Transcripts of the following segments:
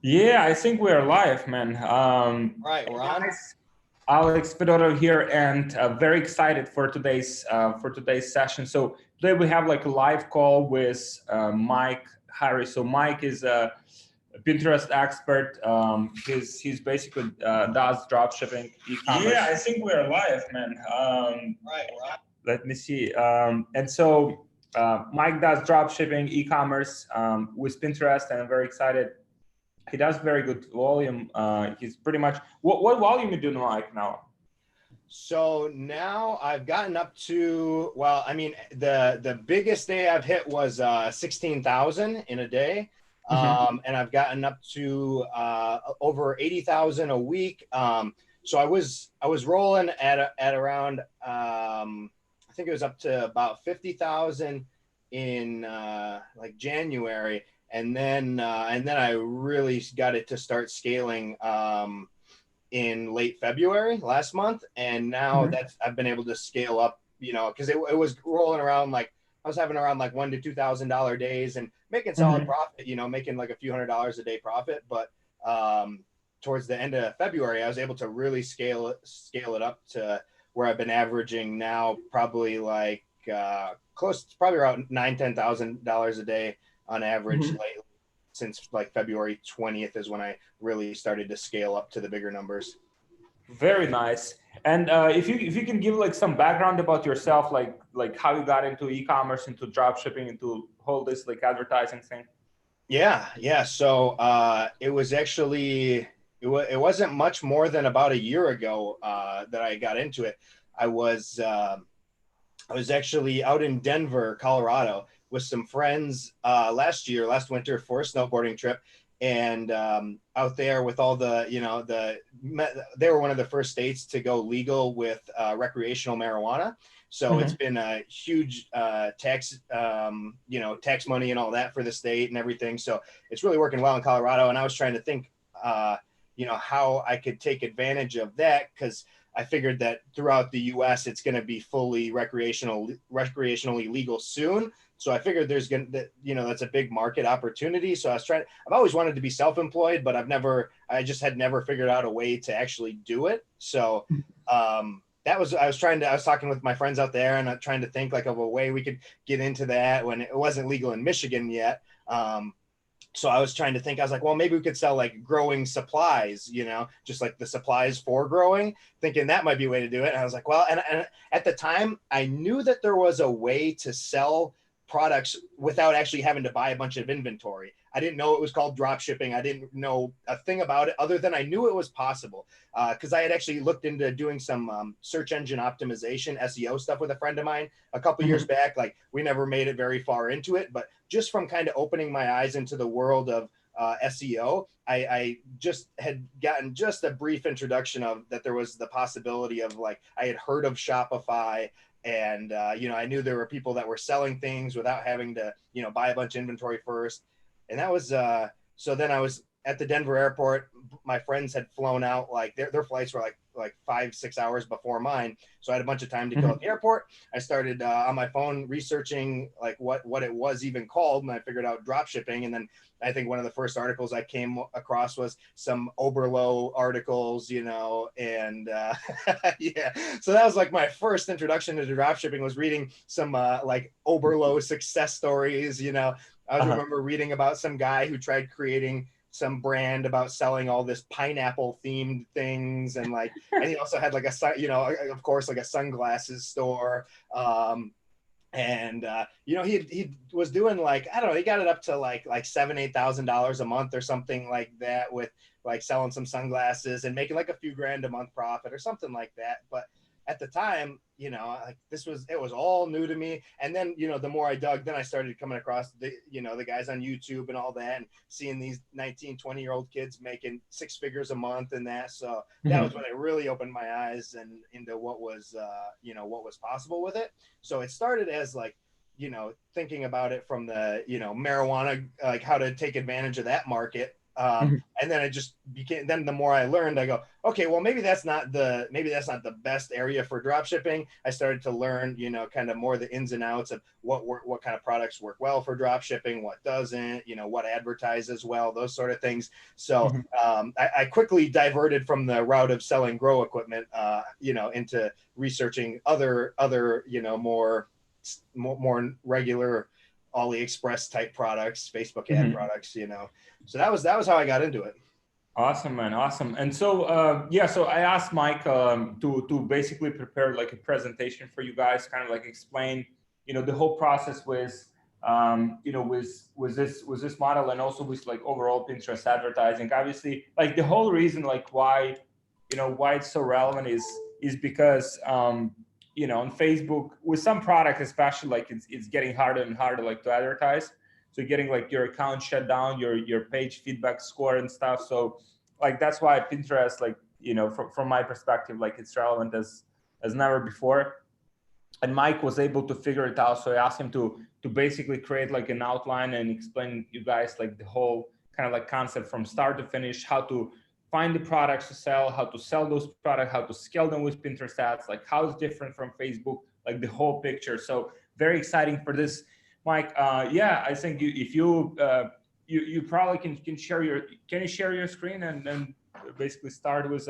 Yeah, I think we're live, man. All right, we're on. Guys, Alex Fedotoff here, and very excited for today's session. So today we have like a live call with Mike Harri. So Mike is a Pinterest expert. He's basically does drop shipping, e-commerce. Yeah, I think we're live, man. Right, we're on. Let me see. And so Mike does drop shipping, e-commerce with Pinterest, and I'm very excited. He does very good volume. He's pretty much what volume you doing, Mike, now? So now I've gotten up to, well, I mean, the biggest day I've hit was 16,000 in a day. And I've gotten up to over 80,000 a week. So I was rolling at around I think it was up to about 50,000 in like January, and then I really got it to start scaling in late February last month, and now I've been able to scale up, because it was rolling around, like I was having around like $1,000 to $2,000 days and making solid profit, making like a few $100s a day profit. But towards the end of February, I was able to really scale it up to where I've been averaging now probably like close to probably around $9,000-$10,000 a day on average lately. Since like February 20th is when I really started to scale up to the bigger numbers. Very nice. And if you can give like some background about yourself, like how you got into e-commerce, into drop shipping, into whole this like advertising thing. Yeah. So it was actually it wasn't much more than about a year ago that I got into it. I was actually out in Denver, Colorado, with some friends last winter for a snowboarding trip, and out there with all the, they were one of the first states to go legal with recreational marijuana. So it's been a huge tax money and all that for the state and everything. So it's really working well in Colorado. And I was trying to think, how I could take advantage of that, because I figured that throughout the U.S. it's going to be fully recreationally legal soon. So I figured that's a big market opportunity. So I've always wanted to be self-employed, but I just had never figured out a way to actually do it. So I was talking with my friends out there and trying to think like of a way we could get into that when it wasn't legal in Michigan yet. So I was trying to think, I was like, well, maybe we could sell like growing supplies, just like the supplies for growing, thinking that might be a way to do it. And I was like, well, and at the time I knew that there was a way to sell products without actually having to buy a bunch of inventory. I didn't know it was called drop shipping. I didn't know a thing about it other than I knew it was possible, because I had actually looked into doing some search engine optimization, SEO stuff with a friend of mine a couple years back. Like we never made it very far into it, but just from kind of opening my eyes into the world of SEO, I just had gotten just a brief introduction of that there was the possibility of, like, I had heard of Shopify, and I knew there were people that were selling things without having to buy a bunch of inventory first. And that was so then I was at the Denver airport. My friends had flown out, like their flights were like 5-6 hours before mine, so I had a bunch of time to kill at the airport. I started on my phone researching like what it was even called, and I figured out drop shipping. And then I think one of the first articles I came across was some Oberlo articles, and yeah. So that was like my first introduction to drop shipping, was reading some like Oberlo success stories. I remember reading about some guy who tried creating some brand about selling all this pineapple themed things, and he also had like of course, like a sunglasses store. He was doing, like, I don't know, he got it up to like $7,000-8,000 a month or something like that, with like selling some sunglasses and making like a few grand a month profit or something like that. But at the time, like it was all new to me. And then, the more I dug, then I started coming across the guys on YouTube and all that, and seeing these 19-20-year-old kids making 6 figures a month and that. So that was when it really opened my eyes and into what was possible with it. So it started as like, thinking about it from the, marijuana, like how to take advantage of that market. And then it just became, then the more I learned, I go, okay, well, maybe that's not the best area for drop shipping. I started to learn, you know, kind of more the ins and outs of what kind of products work well for drop shipping, what doesn't, you know, what advertises well, those sort of things. So I quickly diverted from the route of selling grow equipment, you know, into researching other, you know, more regular Aliexpress type products, Facebook ad products, you know. So that was how I got into it. Awesome, man. Awesome. And so, so I asked Mike to basically prepare like a presentation for you guys, kind of like explain, you know, the whole process with, you know, with this model, and also with like overall Pinterest advertising. Obviously, like the whole reason, like why, you know, why it's so relevant is because, you know, on Facebook with some product, especially like it's getting harder and harder like to advertise. So you're getting like your account shut down, your page feedback score and stuff. So like that's why Pinterest, like, you know, from my perspective, like it's relevant as never before. And Mike was able to figure it out. So I asked him to basically create like an outline and explain you guys like the whole kind of like concept from start to finish, how to find the products to sell, how to sell those products, how to scale them with Pinterest ads, like how it's different from Facebook, like the whole picture. So very exciting for this. Mike, I think if you probably can share can you share your screen and then basically start with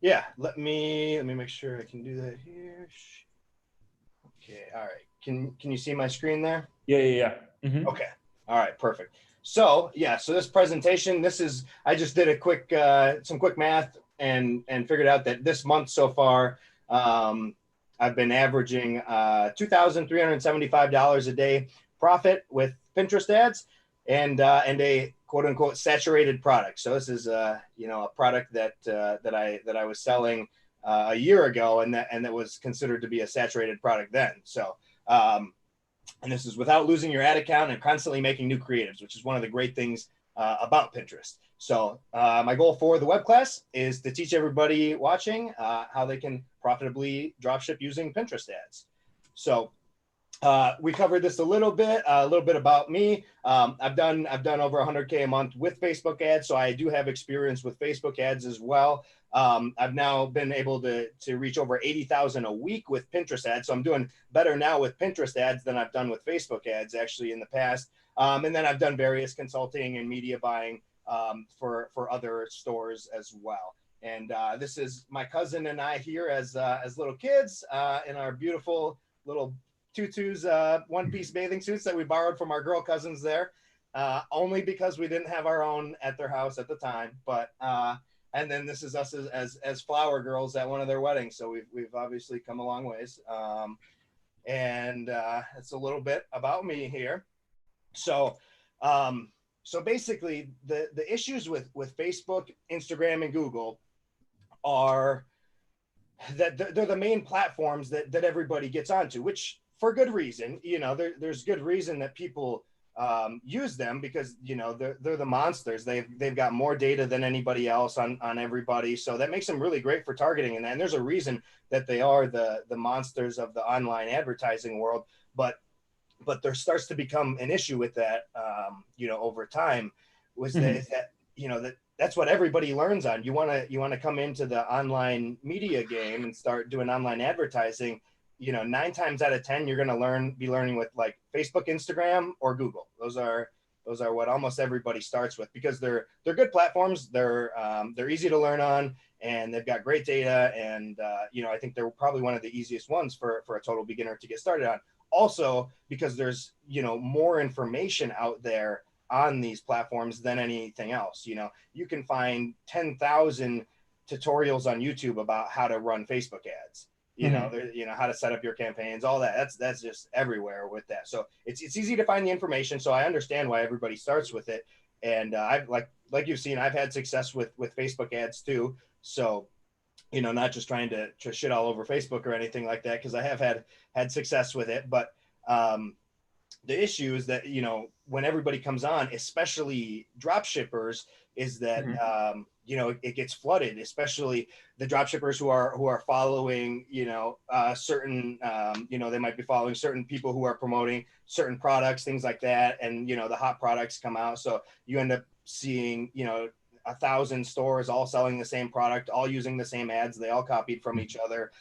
Yeah, let me make sure I can do that here. Okay, all right. Can you see my screen there? Yeah. Mm-hmm. Okay, all right, perfect. So so this presentation, I just did a quick some quick math and figured out that this month so far, I've been averaging $2,375 a day profit with Pinterest ads, and a quote unquote saturated product. So this is you know, a product that I was selling a year ago, and that was considered to be a saturated product then. So and this is without losing your ad account and constantly making new creatives, which is one of the great things about Pinterest. So my goal for the web class is to teach everybody watching how they can profitably dropship using Pinterest ads. So we covered this a little bit about me. I've done over 100K a month with Facebook ads, so I do have experience with Facebook ads as well. I've now been able to reach over 80,000 a week with Pinterest ads. So I'm doing better now with Pinterest ads than I've done with Facebook ads actually in the past. And then I've done various consulting and media buying for other stores as well. And this is my cousin and I here as little kids in our beautiful little tutus, one-piece bathing suits that we borrowed from our girl cousins there, only because we didn't have our own at their house at the time. But and then this is us as flower girls at one of their weddings. So we've obviously come a long ways. And it's a little bit about me here. So so basically the issues with Facebook, Instagram, and Google are that they're the main platforms that everybody gets onto, which for good reason. You know, there's good reason that people use them, because, you know, they're the monsters. They've got more data than anybody else on everybody. So that makes them really great for targeting. And there's a reason that they are the monsters of the online advertising world. But there starts to become an issue with that, you know, over time, was that, you know, that's what everybody learns on. You want to come into the online media game and start doing online advertising. You know, 9 times out of 10, you're going to be learning with like Facebook, Instagram, or Google. Those are what almost everybody starts with, because they're good platforms. They're easy to learn on, and they've got great data. And you know, I think they're probably one of the easiest ones for a total beginner to get started on. Also, because there's, you know, more information out there on these platforms than anything else. You know, you can find 10,000 tutorials on YouTube about how to run Facebook ads. You know, you know, how to set up your campaigns, all that. That's just everywhere with that. So it's easy to find the information. So I understand why everybody starts with it. And I've like you've seen, I've had success with Facebook ads too. So, you know, not just trying to shit all over Facebook or anything like that, because I have had success with it. But the issue is that, you know, when everybody comes on, especially drop shippers, is that you know, it gets flooded, especially the drop shippers who are following, you know, certain, you know, they might be following certain people who are promoting certain products, things like that. And, you know, the hot products come out. So you end up seeing, 1,000 stores all selling the same product, all using the same ads. They all copied from each other,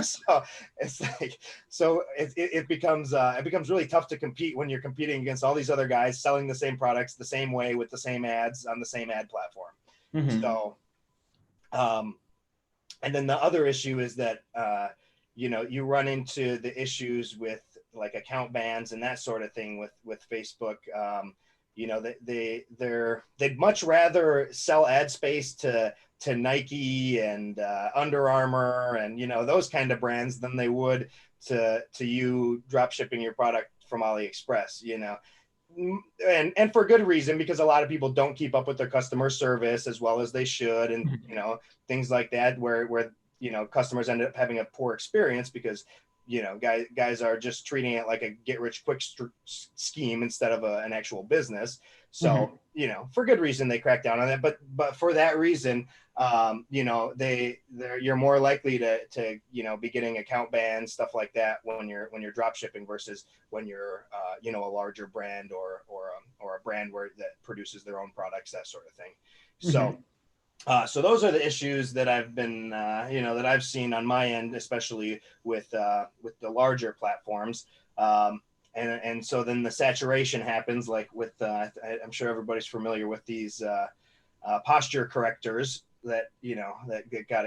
so it's like, so it becomes really tough to compete when you're competing against all these other guys selling the same products the same way with the same ads on the same ad platform. So, and then the other issue is that, you run into the issues with like account bans and that sort of thing with Facebook. They'd much rather sell ad space to Nike and Under Armour and those kind of brands than they would to you drop shipping your product from AliExpress. And for good reason, because a lot of people don't keep up with their customer service as well as they should, and things like that, where customers end up having a poor experience because guys are just treating it like a get rich quick scheme instead of an actual business. So for good reason they crack down on that, but for that reason, you're more likely to be getting account bans, stuff like that when you're drop shipping versus when you're a larger brand or a brand that produces their own products, that sort of thing. So those are the issues that I've been, that I've seen on my end, especially with the larger platforms. And so then the saturation happens, like with, I'm sure everybody's familiar with these posture correctors that got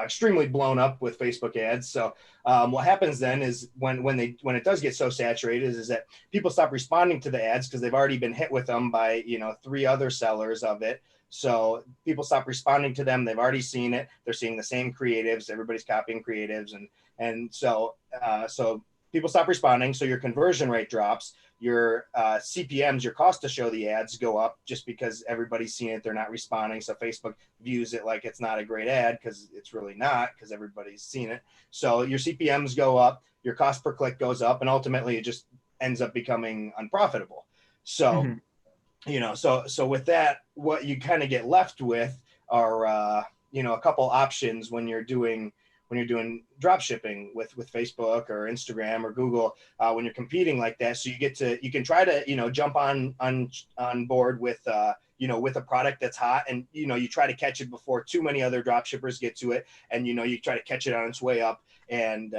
extremely blown up with Facebook ads. So what happens then is when it does get so saturated is that people stop responding to the ads because they've already been hit with them by 3 other sellers of it. So people stop responding to them. They've already seen it. They're seeing the same creatives. Everybody's copying creatives. And so people stop responding. So your conversion rate drops. Your CPMs, your cost to show the ads, go up just because everybody's seen it. They're not responding. So Facebook views it like it's not a great ad because it's really not, because everybody's seen it. So your CPMs go up. Your cost per click goes up. And ultimately, it just ends up becoming unprofitable. So so with that, what you kind of get left with are, a couple options when you're doing drop shipping with Facebook or Instagram or Google, when you're competing like that. So you can try to, jump on board with, with a product that's hot, and, you try to catch it before too many other drop shippers get to it. And, you try to catch it on its way up, and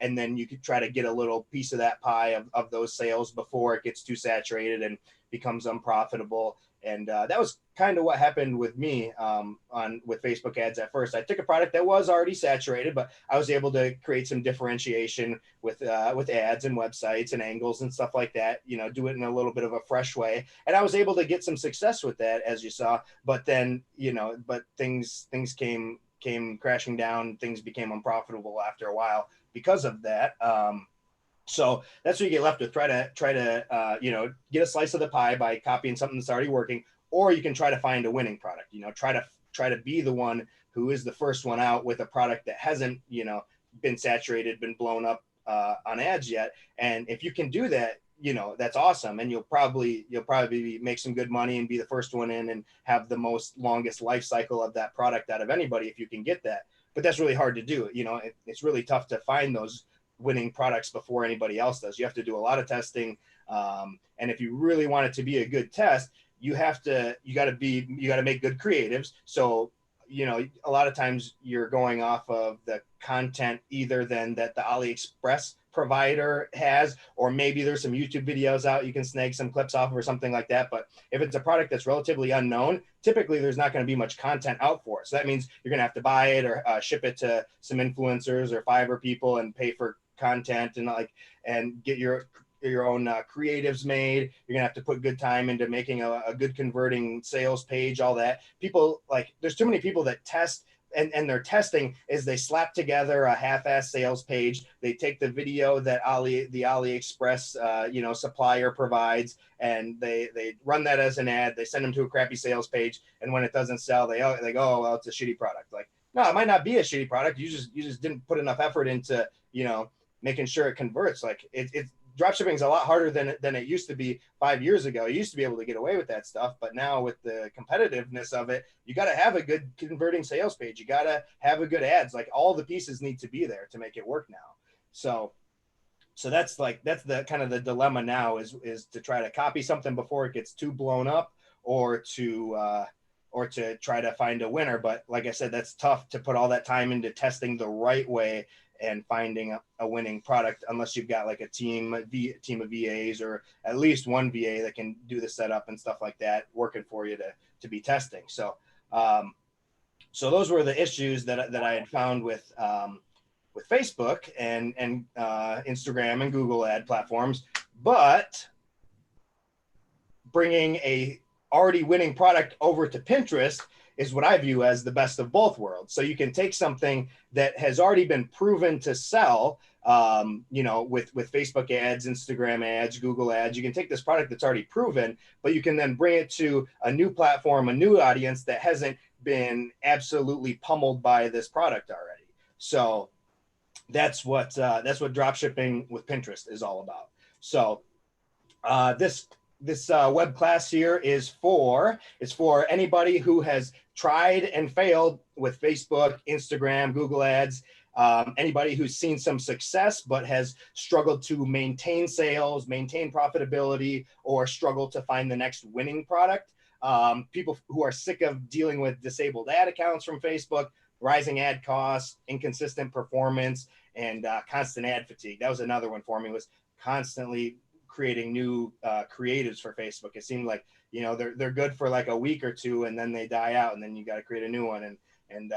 then you could try to get a little piece of that pie of those sales before it gets too saturated and becomes unprofitable. And that was kind of what happened with me with Facebook ads at first. I took a product that was already saturated, but I was able to create some differentiation with ads and websites and angles and stuff like that, do it in a little bit of a fresh way. And I was able to get some success with that, as you saw. But then, but things came crashing down. Things became unprofitable after a while because of that. So that's what you get left with. Try to get a slice of the pie by copying something that's already working, or you can try to find a winning product. Try to be the one who is the first one out with a product that hasn't been saturated, been blown up on ads yet. And if you can do that, that's awesome, and you'll probably make some good money and be the first one in and have the longest life cycle of that product out of anybody if you can get that. But that's really hard to do. It's really tough to find those winning products before anybody else does. You have to do a lot of testing, and if you really want it to be a good test, you got to make good creatives. So a lot of times you're going off of the content either then that the AliExpress provider has, or maybe there's some YouTube videos out you can snag some clips off or something like that. But if it's a product that's relatively unknown, typically there's not going to be much content out for it. So that means you're going to have to buy it or ship it to some influencers or Fiverr people and pay for content and get your own creatives made. You're gonna have to put good time into making a good converting sales page, all that. People, there's too many people that test, and their testing is they slap together a half-ass sales page. They take the video that the AliExpress supplier provides, and they run that as an ad. They send them to a crappy sales page, and when it doesn't sell, they go, oh, well, it's a shitty product. No, it might not be a shitty product. You just didn't put enough effort into making sure it converts. Dropshipping is a lot harder than it used to be 5 years ago. You used to be able to get away with that stuff, but now with the competitiveness of it, you got to have a good converting sales page. You got to have a good ads. All the pieces need to be there to make it work now. So that's the kind of the dilemma now is to try to copy something before it gets too blown up, or to try to find a winner. But like I said, that's tough to put all that time into testing the right way and finding a winning product unless you've got like a team of VAs, or at least one VA that can do the setup and stuff like that working for you to be testing. So so those were the issues that I had found with Facebook and Instagram and Google ad platforms. But bringing a already winning product over to Pinterest is what I view as the best of both worlds. So you can take something that has already been proven to sell, with Facebook ads, Instagram ads, Google ads. You can take this product that's already proven, but you can then bring it to a new platform, a new audience that hasn't been absolutely pummeled by this product already. So that's what drop shipping with Pinterest is all about. So this web class here is for anybody who has tried and failed with Facebook, Instagram, Google ads, anybody who's seen some success but has struggled to maintain sales, maintain profitability, or struggle to find the next winning product. People who are sick of dealing with disabled ad accounts from Facebook, rising ad costs, inconsistent performance, and constant ad fatigue. That was another one for me, was constantly creating new creatives for Facebook. It seemed like, they're good for like a week or two and then they die out, and then you got to create a new one. And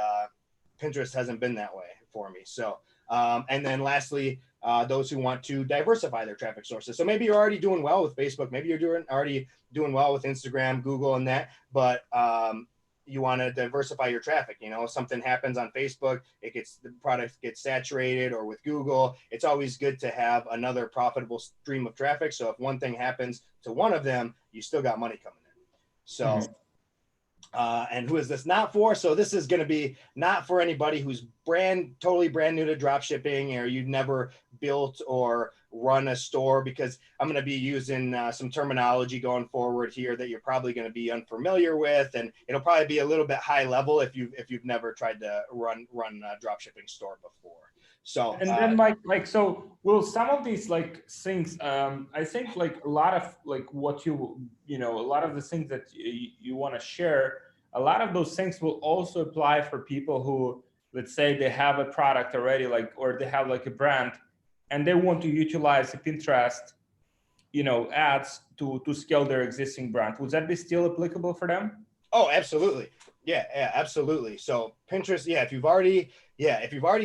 Pinterest hasn't been that way for me. So, and then lastly, those who want to diversify their traffic sources. So maybe you're already doing well with Facebook, maybe you're already doing well with Instagram, Google, and that, but you want to diversify your traffic. Something happens on Facebook, the product gets saturated, or with Google, it's always good to have another profitable stream of traffic. So if one thing happens to one of them, you still got money coming in. So, and who is this not for? So this is going to be not for anybody who's totally brand new to drop shipping, or you've never built or run a store, because I'm going to be using some terminology going forward here that you're probably going to be unfamiliar with, and it'll probably be a little bit high level if you've never tried to run a drop shipping store before. So and then like so will some of these like things, I think like a lot of like what a lot of the things that you want to share, a lot of those things will also apply for people who, let's say they have a product already, like, or they have like a brand and they want to utilize the Pinterest, ads to scale their existing brand. Would that be still applicable for them? Oh, absolutely. Yeah, absolutely. So Pinterest, if you've already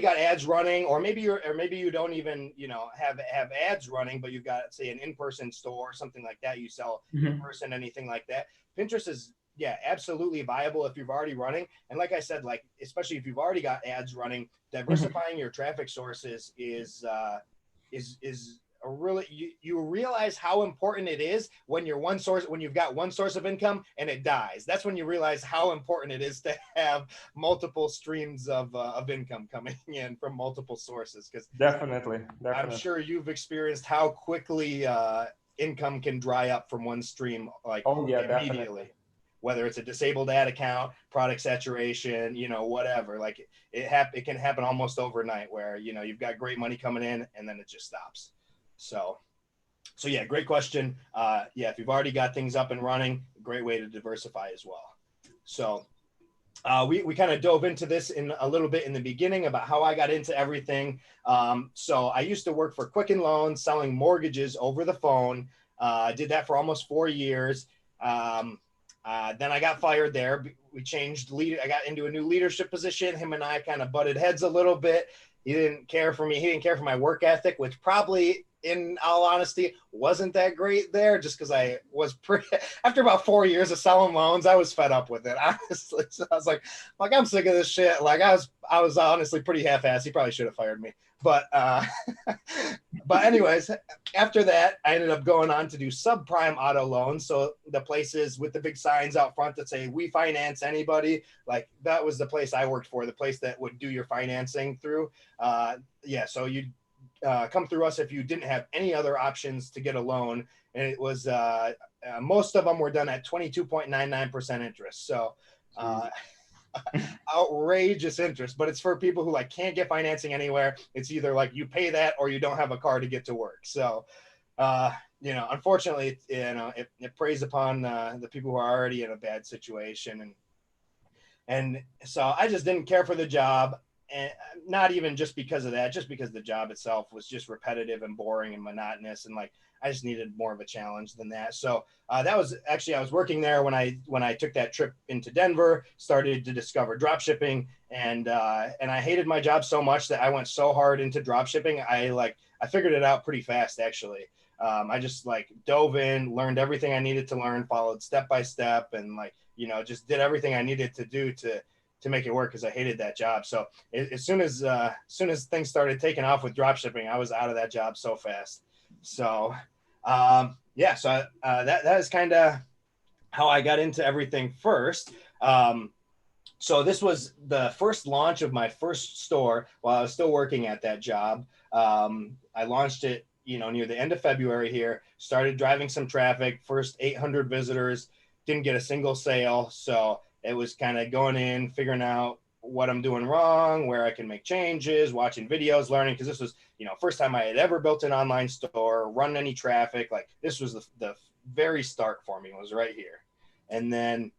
got ads running, or maybe you don't even, have ads running, but you've got, say, an in-person store or something like that, you sell in person, anything like that. Pinterest is, absolutely viable if you've already running. And like I said, like, especially if you've already got ads running, diversifying your traffic sources is a really, you realize how important it is when you've got one source of income and it dies. That's when you realize how important it is to have multiple streams of income coming in from multiple sources. Because definitely, I'm sure you've experienced how quickly income can dry up from one stream, like immediately. Definitely. Whether it's a disabled ad account, product saturation, whatever, like it can happen almost overnight, where you've got great money coming in and then it just stops. So yeah, great question. If you've already got things up and running, great way to diversify as well. So we kind of dove into this in a little bit in the beginning about how I got into everything. So I used to work for Quicken Loans, selling mortgages over the phone. I did that for almost 4 years. Then I got fired there. We changed I got into a new leadership position. Him and I kind of butted heads a little bit. He didn't care for me. He didn't care for my work ethic, which probably, in all honesty, wasn't that great there, just because I was after about 4 years of selling loans, I was fed up with it, honestly. So I was like, I'm sick of this shit. Like I was honestly pretty half-assed. He probably should have fired me. But anyways, after that, I ended up going on to do subprime auto loans. So the places with the big signs out front that say, "We finance anybody," like that was the place I worked for, the place that would do your financing through. So you'd come through us if you didn't have any other options to get a loan. And it was, most of them were done at 22.99% interest. So outrageous interest, but it's for people who like can't get financing anywhere. It's either like you pay that or you don't have a car to get to work. So unfortunately, it preys upon the people who are already in a bad situation. And so I just didn't care for the job, and not even just because of that, just because the job itself was just repetitive and boring and monotonous. And like, I just needed more of a challenge than that. So that was actually, I was working there when I took that trip into Denver, started to discover drop shipping. And I hated my job so much that I went so hard into drop shipping. I figured it out pretty fast, actually. I just like dove in, learned everything I needed to learn, followed step by step, and just did everything I needed to do to make it work, because I hated that job. So as soon as things started taking off with drop shipping, I was out of that job so fast. So that is kind of how I got into everything first. So this was the first launch of my first store while I was still working at that job. I launched it, near the end of February here, started driving some traffic, first 800 visitors, didn't get a single sale. So it was kind of going in, figuring out what I'm doing wrong, where I can make changes, watching videos, learning, because this was, first time I had ever built an online store, run any traffic. Like, this was the very start for me, was right here. And then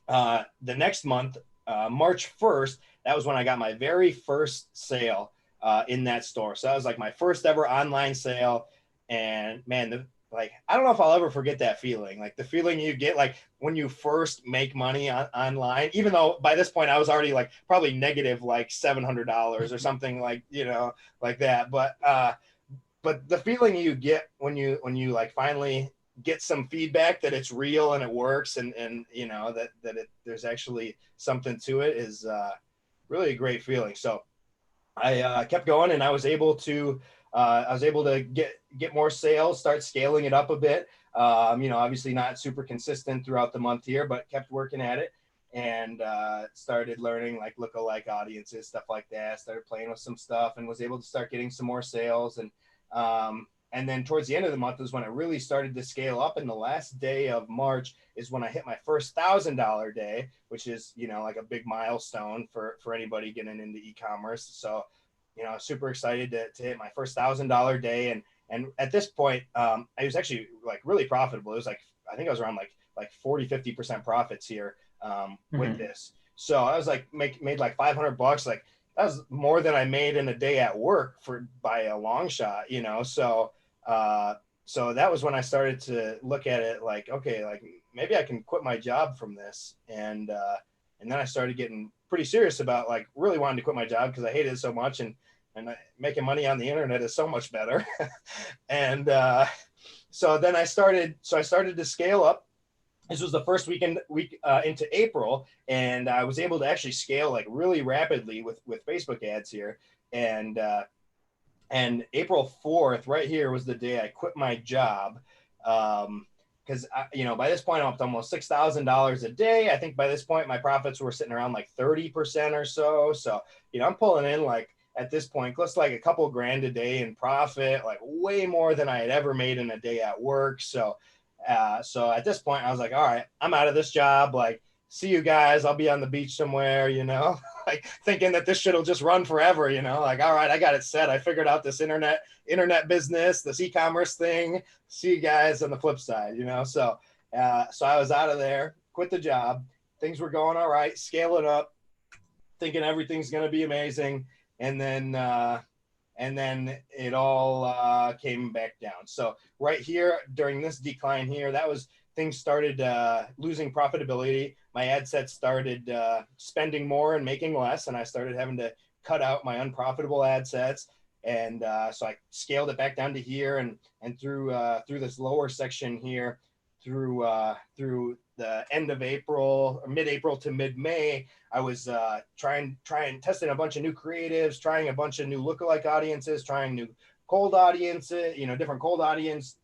the next month, March 1st, that was when I got my very first sale in that store. So that was like my first ever online sale. And man, I don't know if I'll ever forget that feeling. Like the feeling you get like when you first make money online, even though by this point I was already like probably negative like $700 or something like that. But the feeling you get when you like finally get some feedback that it's real and it works, and there's actually something to it, is really a great feeling. So I kept going, and I was able to get more sales, start scaling it up a bit. Obviously not super consistent throughout the month here, but kept working at it, and started learning like lookalike audiences, stuff like that. Started playing with some stuff, and was able to start getting some more sales. And then towards the end of the month is when it really started to scale up. And the last day of March is when I hit my first $1,000 day, which is, like a big milestone for anybody getting into e-commerce. So, super excited to hit my first $1,000 day. And at this point, I was actually like really profitable. It was like, I think I was around like 40-50% profits here with this. So I was like, made like $500. Like, that was more than I made in a day at work by a long shot, So that was when I started to look at it like, okay, like maybe I can quit my job from this. And then I started getting pretty serious about like really wanting to quit my job, because I hated it so much, and making money on the internet is so much better. And so then I started to scale up. This was the first week into April, and I was able to actually scale like really rapidly with Facebook ads here. And April 4th, right here, was the day I quit my job. Because by this point I'm up to almost $6,000 a day. I think by this point my profits were sitting around like 30% or so. So I'm pulling in like at this point close to like a couple grand a day in profit, like way more than I had ever made in a day at work. So at this point I was like, all right, I'm out of this job. Like, see you guys. I'll be on the beach somewhere, like thinking that this shit will just run forever, like, all right, I got it set. I figured out this internet business, this e-commerce thing. See you guys on the flip side, So I was out of there, quit the job. Things were going all right, scaling up, thinking everything's going to be amazing. And then it all came back down. So right here during this decline here, things started losing profitability. My ad sets started spending more and making less, and I started having to cut out my unprofitable ad sets. And so I scaled it back down to here, and through this lower section here, through the end of April, or mid-April to mid-May, I was testing a bunch of new creatives, trying a bunch of new lookalike audiences, trying new cold audiences, different cold audience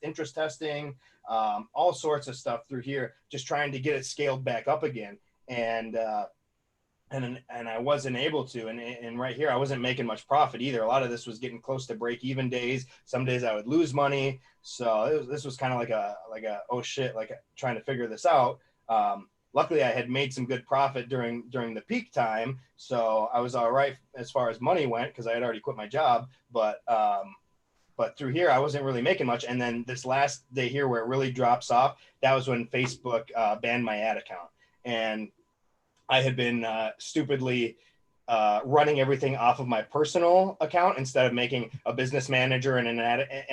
interest testing, all sorts of stuff through here, just trying to get it scaled back up again. And I wasn't able to, and right here I wasn't making much profit either. A lot of this was getting close to break even days. Some days I would lose money. So this was kind of like a oh shit, like trying to figure this out. Luckily I had made some good profit during the peak time, so I was all right as far as money went, because I had already quit my job. But but through here I wasn't really making much. And then this last day here where it really drops off, that was when Facebook banned my ad account. And I had been stupidly running everything off of my personal account instead of making a business manager and an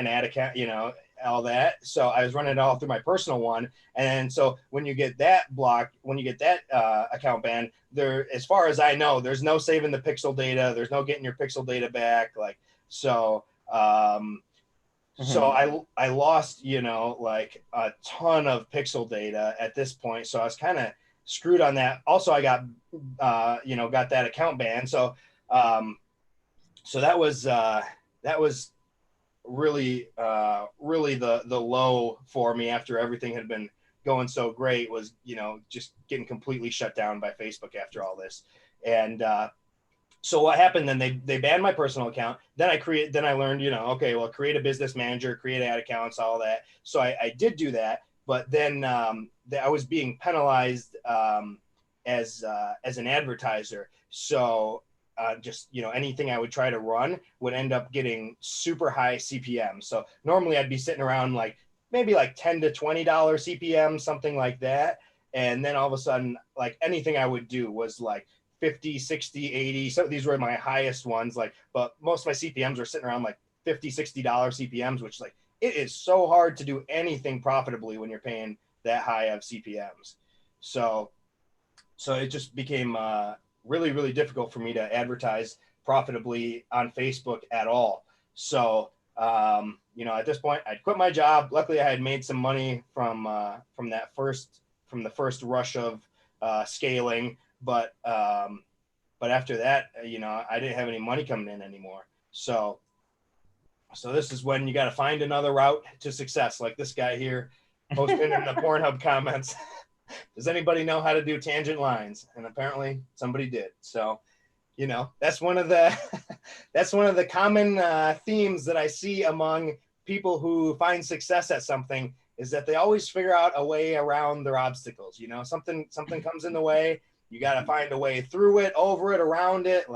ad account, all that. So I was running it all through my personal one. And so when you get that blocked, when you get that account banned, there, as far as I know, there's no saving the pixel data. There's no getting your pixel data back. So I lost, like a ton of pixel data at this point. So I was kind of screwed on that. Also, I got, got that account banned. So that was really the low for me after everything had been going so great, was, just getting completely shut down by Facebook after all this. And so what happened then, they banned my personal account. Then I learned, okay, well, create a business manager, create ad accounts, all that. So I did do that. But then I was being penalized as an advertiser. So just, anything I would try to run would end up getting super high CPM. So normally I'd be sitting around maybe $10 to $20 CPM, something like that. And then all of a sudden, anything I would do was 50, 60, 80. So these were my highest ones, but most of my CPMs were sitting around $50, $60 CPMs, which it is so hard to do anything profitably when you're paying that high of CPMs. So it just became really, really difficult for me to advertise profitably on Facebook at all. So, at this point I'd quit my job. Luckily I had made some money from the first rush of scaling. But after that, I didn't have any money coming in anymore. So this is when you got to find another route to success. Like this guy here posted in the Pornhub comments. Does anybody know how to do tangent lines? And apparently somebody did. So, that's one of the common themes that I see among people who find success at something, is that they always figure out a way around their obstacles. Something comes in the way. You got to find a way through it, over it, around it.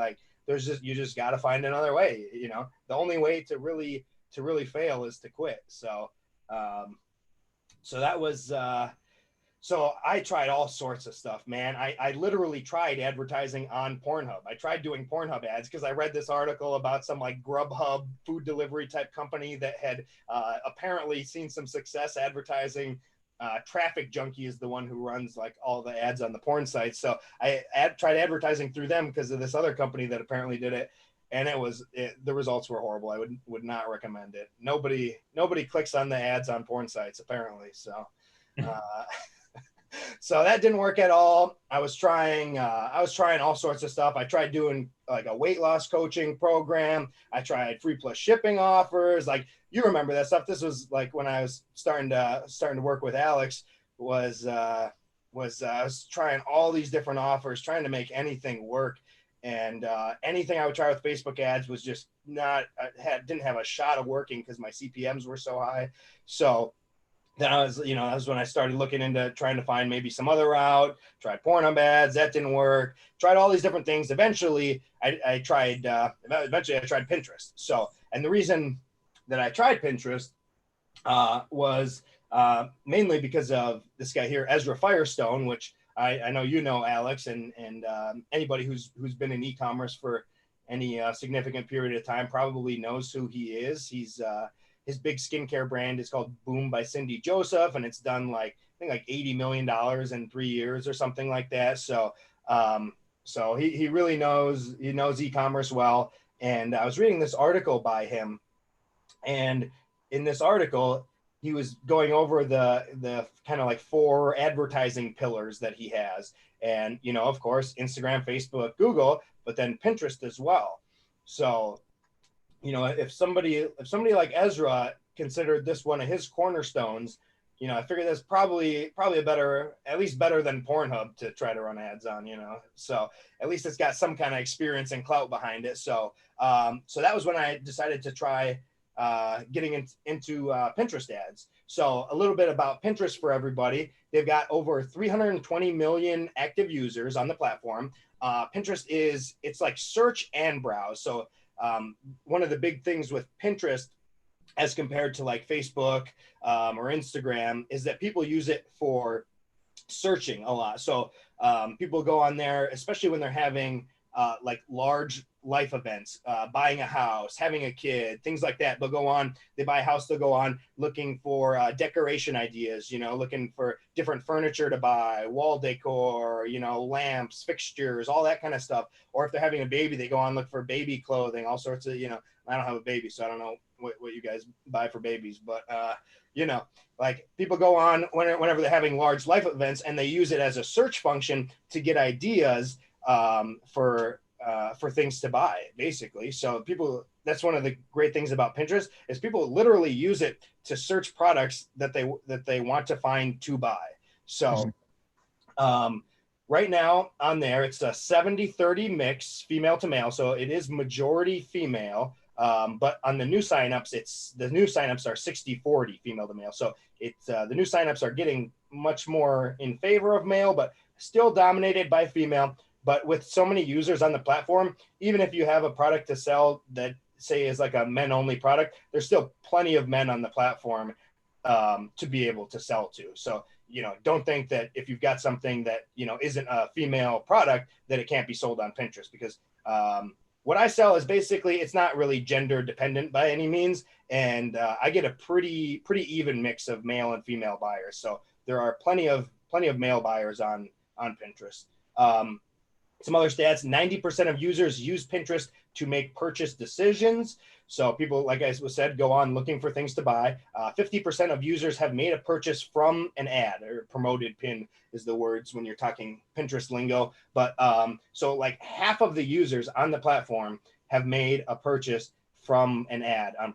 You just got to find another way. The only way to really fail is to quit. So that was, so I tried all sorts of stuff, man. I literally tried advertising on Pornhub. I tried doing Pornhub ads because I read this article about some Grubhub food delivery type company that had apparently seen some success advertising. Traffic Junkie is the one who runs all the ads on the porn sites. So I tried advertising through them because of this other company that apparently did it. And the results were horrible. I would not recommend it. Nobody clicks on the ads on porn sites apparently. So, so that didn't work at all. I was trying all sorts of stuff. I tried doing a weight loss coaching program. I tried free plus shipping offers. You remember that stuff. This was when I was starting to work with Alex, was I was trying all these different offers, trying to make anything work. And anything I would try with Facebook ads was just didn't have a shot of working because my CPMs were so high. So then that was when I started looking into trying to find maybe some other route. Tried Pornhub ads, that didn't work. Tried all these different things. Eventually I tried Pinterest. So, and the reason that I tried Pinterest was mainly because of this guy here, Ezra Firestone, which I know Alex, and anybody who's been in e-commerce for any significant period of time probably knows who he is. He's his big skincare brand is called Boom by Cindy Joseph, and it's done I think $80 million in 3 years or something like that. So he really knows e-commerce well. And I was reading this article by him, and in this article he was going over the kind of 4 advertising pillars that he has. And, of course, Instagram, Facebook, Google, but then Pinterest as well. So, if somebody like Ezra considered this one of his cornerstones, I figured that's probably at least better than Pornhub to try to run ads on, so at least it's got some kind of experience and clout behind it. So that was when I decided to try getting into Pinterest ads. So a little bit about Pinterest for everybody. They've got over 320 million active users on the platform. Pinterest it's like search and browse. So one of the big things with Pinterest as compared to like Facebook or Instagram, is that people use it for searching a lot. So people go on there, especially when they're having like large life events, buying a house, having a kid, things like that. They'll go on, they buy a house, they'll go on looking for decoration ideas, you know, looking for different furniture to buy, wall decor, you know, lamps, fixtures, all that kind of stuff. Or if they're having a baby, they go on, look for baby clothing, all sorts of, you know, I don't have a baby, so I don't know what you guys buy for babies, but you know, like people go on whenever they're having large life events, and they use it as a search function to get ideas for things to buy, basically. So people, that's one of the great things about Pinterest, is people literally use it to search products that they want to find to buy. So right now on there, it's a 70-30 mix, female to male. So it is majority female. But on the new signups, the new signups are 60-40 female to male. So it's the new signups are getting much more in favor of male, but still dominated by female. But with so many users on the platform, even if you have a product to sell that say is like a men only product, there's still plenty of men on the platform to be able to sell to. So, you know, don't think that if you've got something that, you know, isn't a female product, that it can't be sold on Pinterest, because what I sell is basically, it's not really gender dependent by any means. And I get a pretty even mix of male and female buyers. So there are plenty of male buyers on Pinterest. Some other stats: 90% of users use Pinterest to make purchase decisions. So people, like I said, go on looking for things to buy. 50% of users have made a purchase from an ad, or promoted pin is the words when you're talking Pinterest lingo. But so like half of the users on the platform have made a purchase from an ad on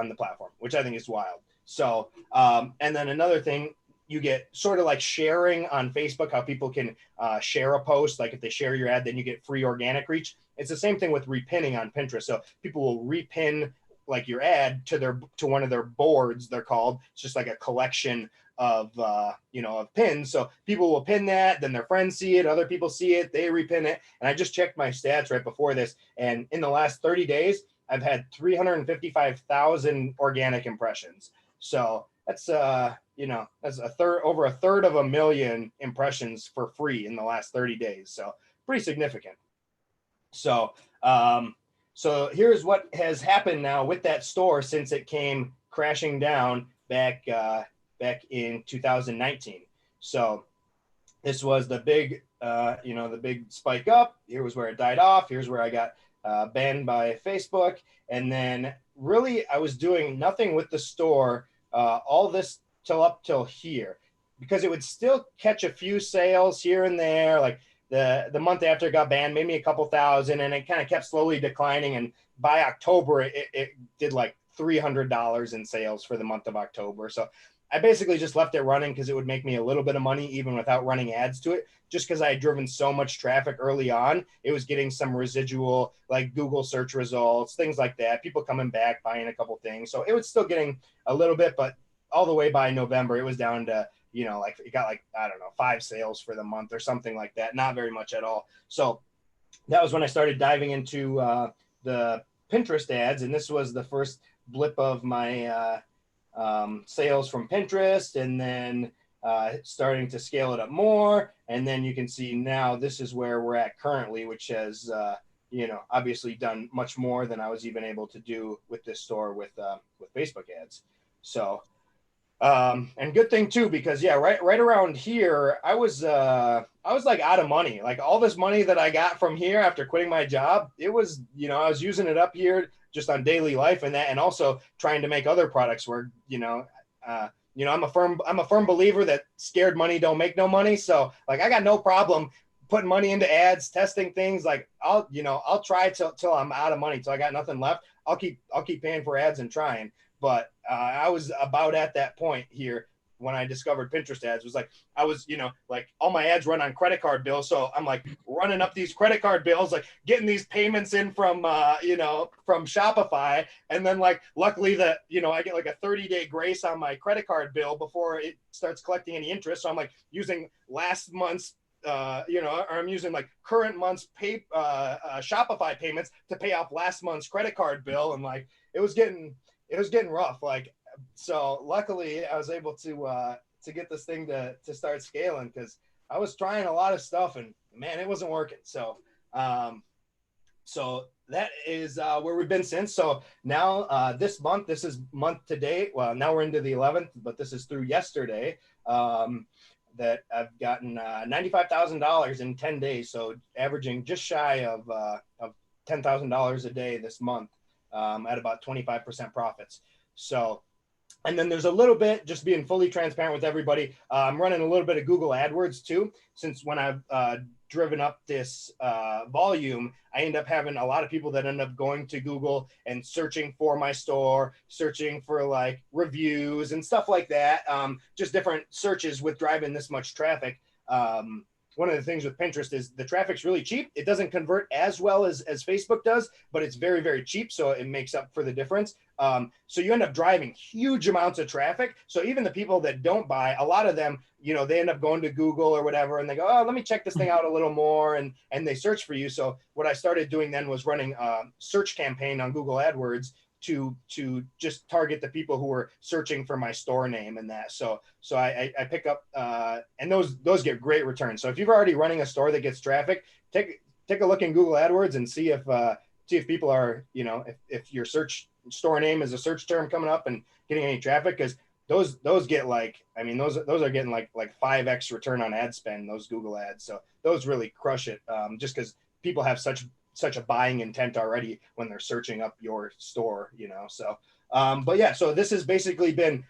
the platform, which I think is wild. So and then another thing, you get sort of like sharing on Facebook, how people can share a post. Like if they share your ad, then you get free organic reach. It's the same thing with repinning on Pinterest. So people will repin like your ad to one of their boards, they're called. It's just like a collection of of pins. So people will pin that, then their friends see it, other people see it, they repin it. And I just checked my stats right before this, and in the last 30 days, I've had 355,000 organic impressions. So that's that's over a third of a million impressions for free in the last 30 days. So pretty significant. So so here's what has happened now with that store since it came crashing down back in 2019. So this was the big the big spike up. Here was where it died off. Here's where I got banned by Facebook. And then really I was doing nothing with the store all this up till here, because it would still catch a few sales here and there. Like the month after it got banned, maybe a couple thousand, and it kind of kept slowly declining. And by October, it did like $300 in sales for the month of October. So I basically just left it running because it would make me a little bit of money even without running ads to it, just because I had driven so much traffic early on. It was getting some residual, like Google search results, things like that, people coming back, buying a couple things. So it was still getting a little bit, but all the way by November, it was down to, like it got like, I don't know, 5 sales for the month or something like that. Not very much at all. So that was when I started diving into the Pinterest ads. And this was the first blip of my sales from Pinterest, and then starting to scale it up more. And then you can see now this is where we're at currently, which has, obviously done much more than I was even able to do with this store with Facebook ads. So, and good thing too, because right around here, I was like out of money. Like all this money that I got from here after quitting my job, it was, I was using it up here just on daily life and also trying to make other products work. I'm a firm believer that scared money don't make no money. So like I got no problem putting money into ads, testing things. Like I'll try till I'm out of money, till I got nothing left. I'll keep paying for ads and trying. But I was about at that point here when I discovered Pinterest ads. Was like I was, like all my ads run on credit card bills, so I'm like running up these credit card bills, like getting these payments in from from Shopify, and then like luckily that I get like a 30-day grace on my credit card bill before it starts collecting any interest. So I'm like using last month's or I'm using like current month's Shopify payments to pay off last month's credit card bill, and like it was getting it was getting rough. Like, so luckily I was able to get this thing to start scaling, because I was trying a lot of stuff and man, it wasn't working. So, so that is where we've been since. So now this month, this is month to date. Well, now we're into the 11th, but this is through yesterday. That I've gotten $95,000 in 10 days. So averaging just shy of $10,000 a day this month, at about 25% profits. So, and then there's a little bit, just being fully transparent with everybody, I'm running a little bit of Google AdWords too, since when I've driven up this volume, I end up having a lot of people that end up going to Google and searching for my store, searching for like reviews and stuff like that. Just different searches with driving this much traffic. One of the things with Pinterest is the traffic's really cheap. It doesn't convert as well as Facebook does, but it's very, very cheap. So it makes up for the difference. So you end up driving huge amounts of traffic. So even the people that don't buy, a lot of them, you know, they end up going to Google or whatever, and they go, oh, let me check this thing out a little more. And they search for you. So what I started doing then was running a search campaign on Google AdWords to just target the people who were searching for my store name and that. So I pick up, and those get great returns. So if you're already running a store that gets traffic, take a look in Google AdWords and see if people are, you know, if your search store name is a search term coming up and getting any traffic, because those get like, I mean, those are getting like 5x return on ad spend, those Google ads. So those really crush it, just because people have such a buying intent already when they're searching up your store, you know. So but yeah, so this has basically been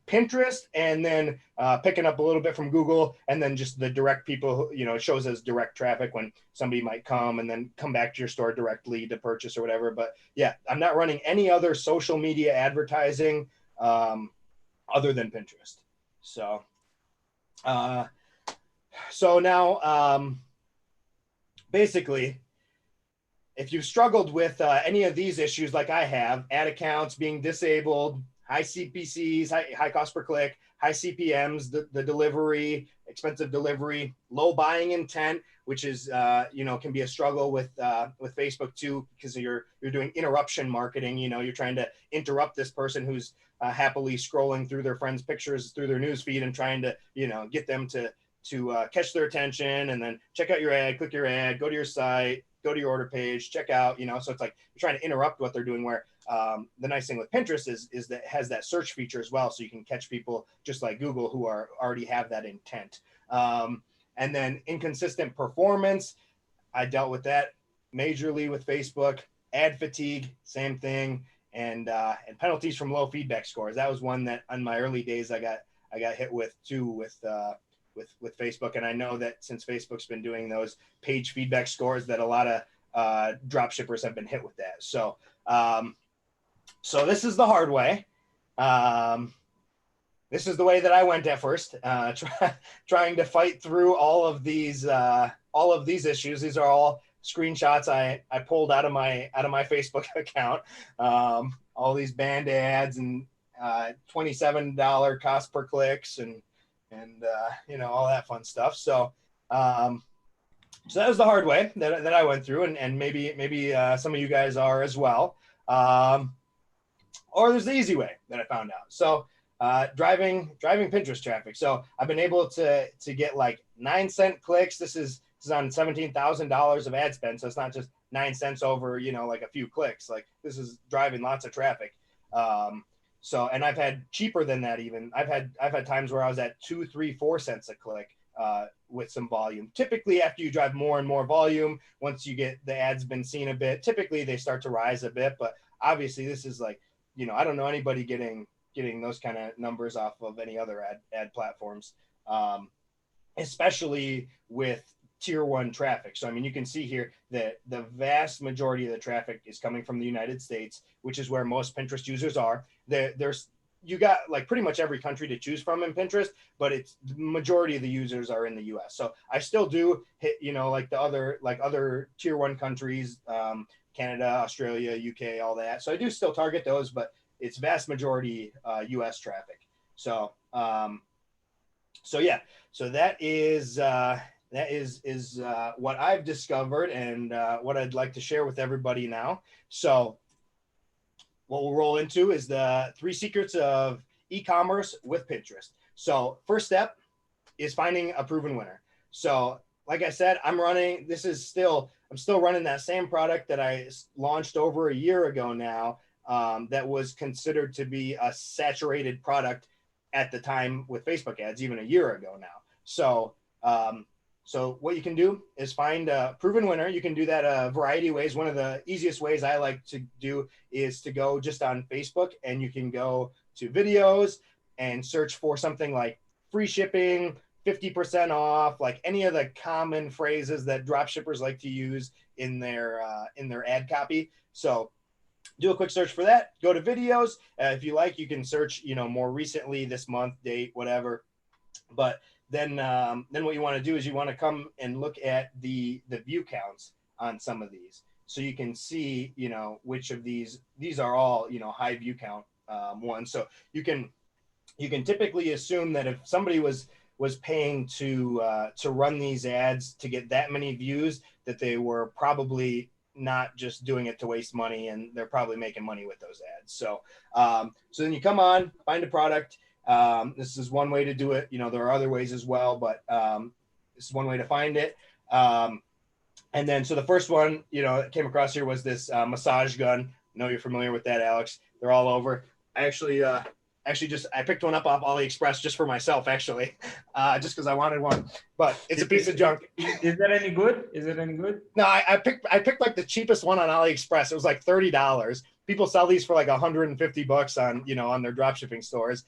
Pinterest, and then picking up a little bit from Google, and then just the direct people who, you know, it shows as direct traffic when somebody might come and then come back to your store directly to purchase or whatever. But yeah, I'm not running any other social media advertising other than Pinterest. So so now basically, if you've struggled with any of these issues like I have, ad accounts being disabled, high CPCs, high cost per click, high CPMs, the delivery, expensive delivery, low buying intent, which is, you know, can be a struggle with Facebook too, because you're doing interruption marketing. You know, you're trying to interrupt this person who's happily scrolling through their friends' pictures through their news feed and trying to, you know, get them to catch their attention and then check out your ad, click your ad, go to your site, go to your order page, check out, you know. So it's like you're trying to interrupt what they're doing, where the nice thing with Pinterest is that it has that search feature as well. So you can catch people just like Google who already have that intent. And then inconsistent performance, I dealt with that majorly with Facebook. Ad fatigue, same thing. And penalties from low feedback scores. That was one that on my early days I got hit with too with Facebook. And I know that since Facebook's been doing those page feedback scores, that a lot of drop shippers have been hit with that. So so this is the hard way. This is the way that I went at first, trying to fight through all of these issues. These are all screenshots I pulled out of my Facebook account. All these banned ads and $27 cost per clicks and you know, all that fun stuff. So so that was the hard way that I went through, and maybe some of you guys are as well. Or there's the easy way that I found out. So driving Pinterest traffic. So I've been able to get like 9-cent clicks. This is on $17,000 of ad spend. So it's not just 9 cents over, you know, like a few clicks. Like this is driving lots of traffic. So, and I've had cheaper than that even. I've had times where I was at 2, 3, 4 cents a click with some volume. Typically, after you drive more and more volume, once you get the ads been seen a bit, typically they start to rise a bit. But obviously, this is like, you know, I don't know anybody getting those kind of numbers off of any other ad platforms, especially with tier 1 traffic. So, I mean, you can see here that the vast majority of the traffic is coming from the United States, which is where most Pinterest users are. You got like pretty much every country to choose from in Pinterest, but it's the majority of the users are in the US. So I still do hit, you know, like other tier 1 countries, Canada, Australia, UK, all that. So I do still target those, but it's vast majority US traffic. So, so yeah, so that is what I've discovered and what I'd like to share with everybody now. So what we'll roll into is the 3 secrets of e-commerce with Pinterest. So first step is finding a proven winner. So like I said, I'm still running that same product that I launched over a year ago now, that was considered to be a saturated product at the time with Facebook ads, even a year ago now. So so what you can do is find a proven winner. You can do that a variety of ways. One of the easiest ways I like to do is to go just on Facebook, and you can go to videos and search for something like free shipping, 50% off, like any of the common phrases that dropshippers like to use in their ad copy. So do a quick search for that. Go to videos. If you like, you can search, more recently, this month, date, whatever. But then what you want to do is you want to come and look at the view counts on some of these, so you can see, which of these are all, high view count ones. So you can typically assume that if somebody was paying to run these ads to get that many views, that they were probably not just doing it to waste money, and they're probably making money with those ads. So so then you come on, find a product. This is one way to do it. There are other ways as well, but this is one way to find it. And then, so the first one, that came across here was this massage gun. I know you're familiar with that, Alex. They're all over. I actually I picked one up off Aliexpress just for myself, actually, just because I wanted one. But it's a piece of junk. Is that any good? Is it any good? No, I picked like the cheapest one on Aliexpress. It was like $30. People sell these for like $150 on on their dropshipping stores.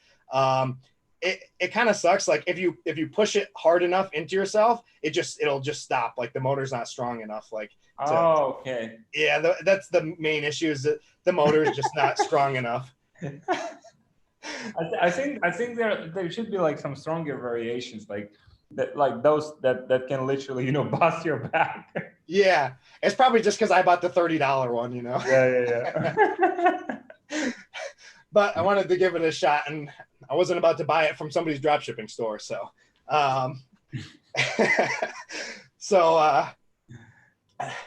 It kind of sucks. Like if you push it hard enough into yourself, it'll just stop. Like the motor's not strong enough. Okay. Yeah, that's the main issue, is that the motor is just not strong enough. I think there should be like some stronger variations, like those that can literally bust your back. Yeah, it's probably just because I bought the $30 one, Yeah. But I wanted to give it a shot, and I wasn't about to buy it from somebody's dropshipping store. So,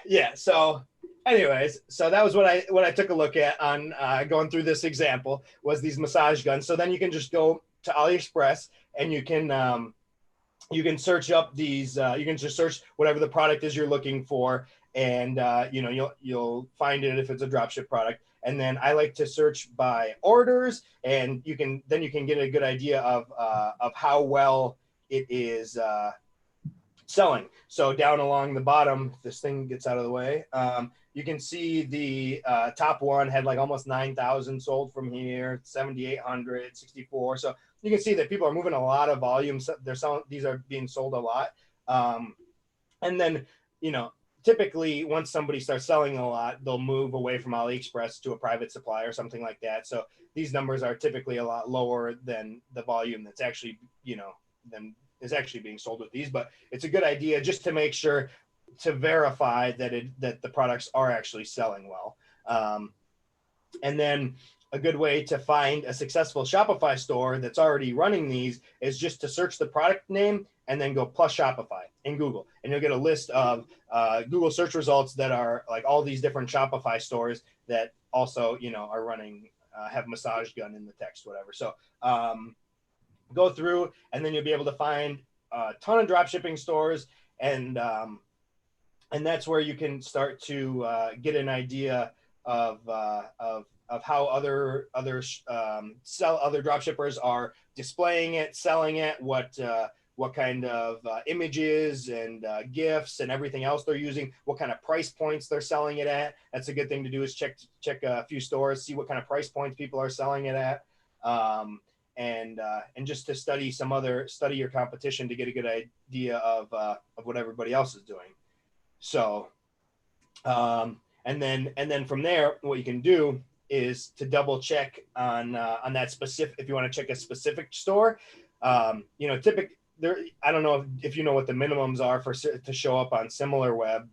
yeah. So, anyways, so that was what I took a look at on going through this example, was these massage guns. So then you can just go to AliExpress, and you can search up these. You can just search whatever the product is you're looking for, and you'll find it if it's a dropship product. And then I like to search by orders, and you can get a good idea of how well it is selling. So down along the bottom, if this thing gets out of the way, you can see the top one had like almost 9,000 sold from here, 7,800, 64. So you can see that people are moving a lot of volume. These are being sold a lot. And then, typically once somebody starts selling a lot, they'll move away from AliExpress to a private supply or something like that. So these numbers are typically a lot lower than the volume that's actually, than is actually being sold with these. But it's a good idea just to make sure to verify that the products are actually selling well. And then a good way to find a successful Shopify store that's already running these is just to search the product name and then go plus Shopify in Google. And you'll get a list of Google search results that are like all these different Shopify stores that also, are running, have massage gun in the text, whatever. So go through, and then you'll be able to find a ton of drop shipping stores. And that's where you can start to get an idea of how other dropshippers are displaying it, selling it, what kind of images and GIFs and everything else they're using, what kind of price points they're selling it at. That's a good thing to do, is check a few stores, see what kind of price points people are selling it at, and just to study your competition to get a good idea of what everybody else is doing. So, and then from there, what you can do is to double check on that specific, if you want to check a specific store, typically there, I don't know if you know what the minimums are to show up on SimilarWeb,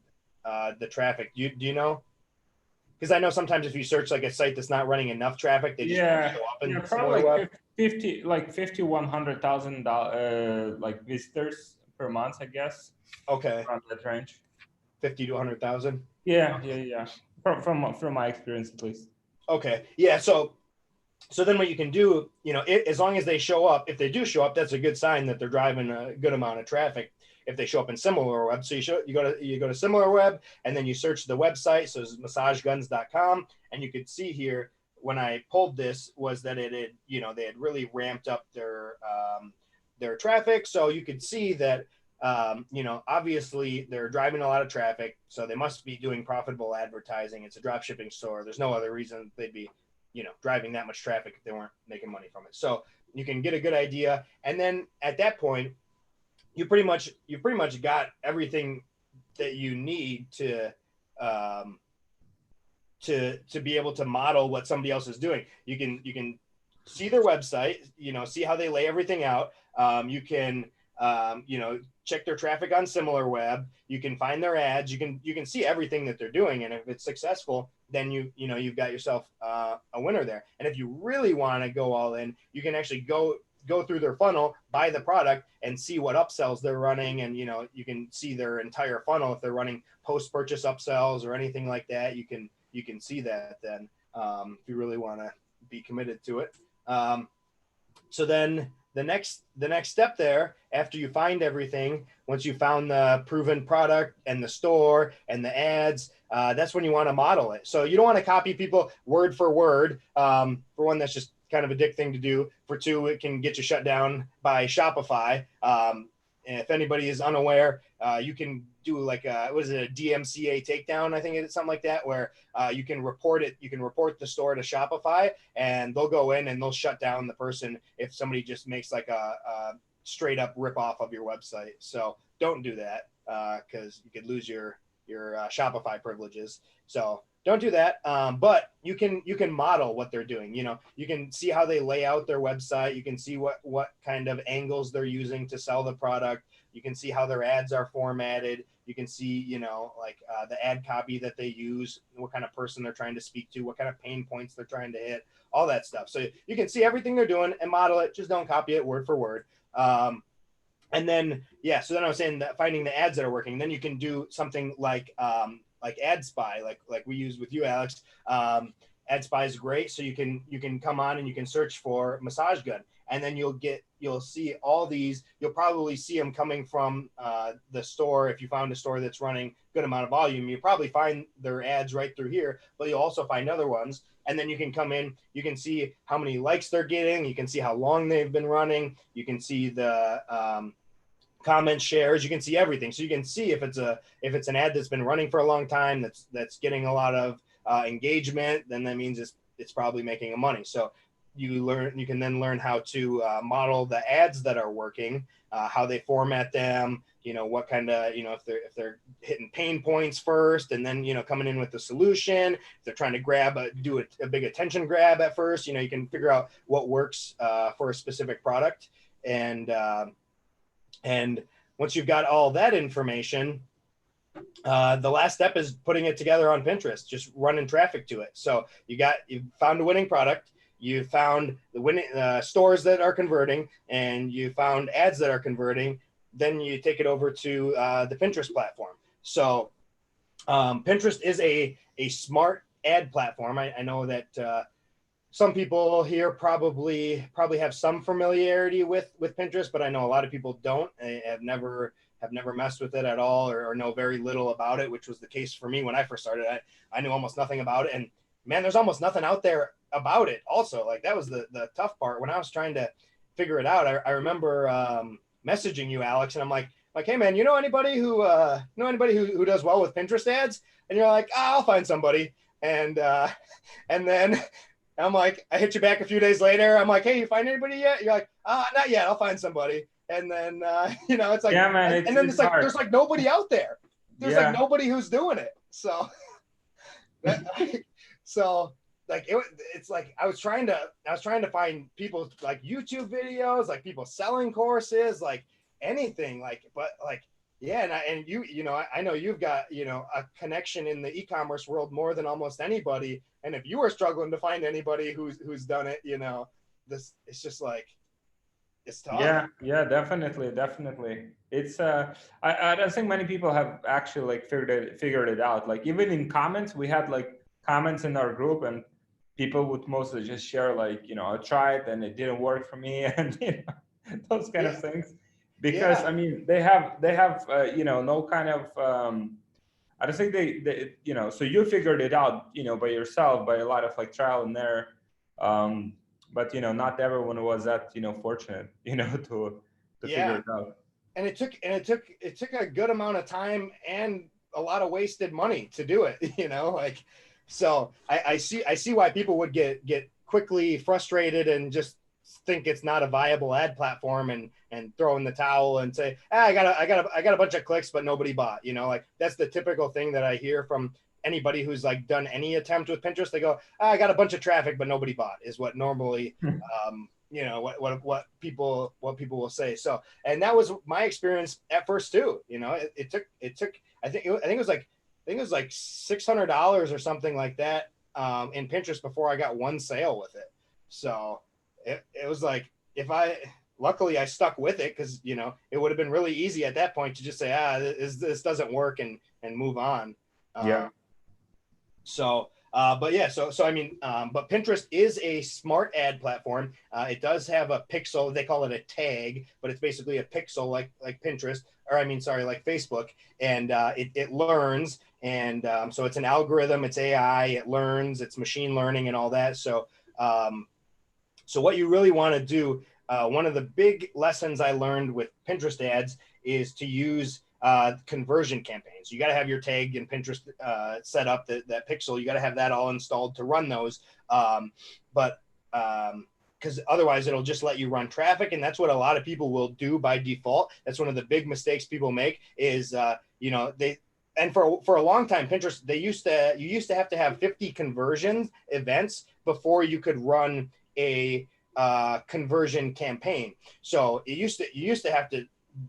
the traffic. Do you know? Because I know sometimes if you search like a site that's not running enough traffic, they just don't show up in SimilarWeb. Probably 100,000 like visitors per month, I guess. Okay. Around that range. 50 to 100,000. Yeah. From my experience, at least. Okay. Yeah. So then what you can do, as long as they show up, if they do show up, that's a good sign that they're driving a good amount of traffic. If they show up in SimilarWeb, so you go to SimilarWeb, and then you search the website. So it's massageguns.com, and you could see here when I pulled this was that it had, they had really ramped up their traffic. So you could see that obviously they're driving a lot of traffic, so they must be doing profitable advertising. It's a drop shipping store. There's no other reason they'd be driving that much traffic if they weren't making money from it. So you can get a good idea. And then at that point, you pretty much got everything that you need to be able to model what somebody else is doing. You can see their website, see how they lay everything out. You can check their traffic on SimilarWeb. You can find their ads. You can see everything that they're doing, and if it's successful, then you've got yourself a winner there. And if you really want to go all in, you can actually go through their funnel, buy the product, and see what upsells they're running. And you can see their entire funnel. If they're running post-purchase upsells or anything like that, you can see that then, if you really want to be committed to it. So then the next step there, after you find everything, once you found the proven product and the store and the ads, that's when you want to model it. So you don't want to copy people word for word. For one, that's just kind of a dick thing to do. For two, it can get you shut down by Shopify. If anybody is unaware, you can do like a DMCA takedown? I think it's something like that, where you can report it. You can report the store to Shopify, and they'll go in and they'll shut down the person if somebody just makes like a straight up rip off of your website. So don't do that, because you could lose your Shopify privileges. So don't do that. But you can model what they're doing. You can see how they lay out their website. You can see what kind of angles they're using to sell the product. You can see how their ads are formatted. You can see, the ad copy that they use, what kind of person they're trying to speak to, what kind of pain points they're trying to hit, all that stuff. So you can see everything they're doing and model it. Just don't copy it word for word. And then, so then I was saying that finding the ads that are working, then you can do something like Ad Spy, like we use with you, Alex. Ad Spy is great. So you can come on and you can search for massage gun, and then you'll see all these. You'll probably see them coming from the store. If you found a store that's running a good amount of volume, you probably find their ads right through here, but you'll also find other ones. And then you can come in, you can see how many likes they're getting. You can see how long they've been running. You can see the comment shares. You can see everything. So you can see if it's an ad that's been running for a long time, that's getting a lot of engagement, then that means it's probably making money. So you can then learn how to model the ads that are working, how they format them, what kind of, if they're hitting pain points first, and then, coming in with the solution. If they're trying to do a big attention grab at first, you can figure out what works for a specific product. And once you've got all that information, the last step is putting it together on Pinterest, just running traffic to it. So you found a winning product, you found the winning stores that are converting, and you found ads that are converting. Then you take it over to the Pinterest platform. So Pinterest is a smart ad platform. I know that some people here probably have some familiarity with Pinterest, but I know a lot of people don't. Have never messed with it at all, or know very little about it, which was the case for me when I first started. I knew almost nothing about it, and man, there's almost nothing out there about it also. Like, that was the tough part when I was trying to figure it out. I remember messaging you, Alex, and I'm like, hey man, you know anybody who does well with Pinterest ads? And you're like, I'll find somebody. And then I'm like, I hit you back a few days later. I'm like, hey, you find anybody yet? You're like, not yet. I'll find somebody. And then, it's like, yeah, man, and then it's like, hard. There's like nobody out there. There's like nobody who's doing it. So, it's like, I was trying to find people, like YouTube videos, like people selling courses, like anything, and I know you've got, a connection in the e-commerce world more than almost anybody. And if you are struggling to find anybody who's done it, it's just like, it's tough. Yeah, definitely. It's I don't think many people have actually like figured it out. Like, even in comments, we had like comments in our group, and people would mostly just share like, I tried and it didn't work for me, and those kind of things. Because Yeah. I mean, they have no kind of I don't think they so you figured it out, by yourself, by a lot of like trial and error. Um, but not everyone was that, fortunate, to figure Yeah. it out. And it took a good amount of time and a lot of wasted money to do it, like, so I see why people would get quickly frustrated and just think it's not a viable ad platform and throw in the towel and say, I got a bunch of clicks, but nobody bought, like that's the typical thing that I hear from anybody who's like done any attempt with Pinterest. They go, I got a bunch of traffic, but nobody bought, is what normally, what people will say. So, and that was my experience at first too. It took I think it was like $600 or something like that in Pinterest before I got one sale with it. So it was like, luckily I stuck with it, because it would have been really easy at that point to just say, this doesn't work, and move on. Yeah. But yeah, so I mean, but Pinterest is a smart ad platform. It does have a pixel. They call it a tag, but it's basically a pixel like Pinterest, or I mean, sorry, like Facebook. And it learns, and so it's an algorithm. It's AI. It learns. It's machine learning and all that. So so what you really want to do, one of the big lessons I learned with Pinterest ads is to use conversion campaigns. You got to have your tag in Pinterest set up, that pixel. You got to have that all installed to run those. Because otherwise it'll just let you run traffic. And that's what a lot of people will do by default. That's one of the big mistakes people make is, and for a long time, Pinterest, you used to have 50 conversion events before you could run a conversion campaign. So you used to have to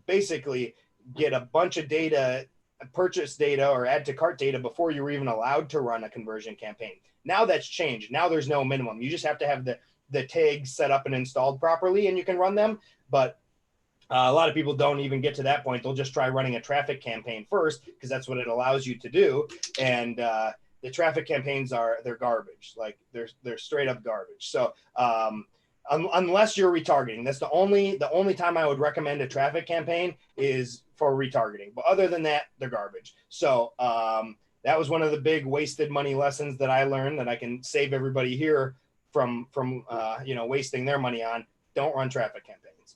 basically get a bunch of data, purchase data or add to cart data, before you were even allowed to run a conversion campaign. Now that's changed. Now there's no minimum. You just have to have the tags set up and installed properly, and you can run them. But a lot of people don't even get to that point. They'll just try running a traffic campaign first, because that's what it allows you to do. And the traffic campaigns they're garbage. Like they're straight up garbage. So unless you're retargeting, that's the only time I would recommend a traffic campaign is for retargeting. But other than that, they're garbage. So that was one of the big wasted money lessons that I learned, that I can save everybody here from wasting their money on. Don't run traffic campaigns.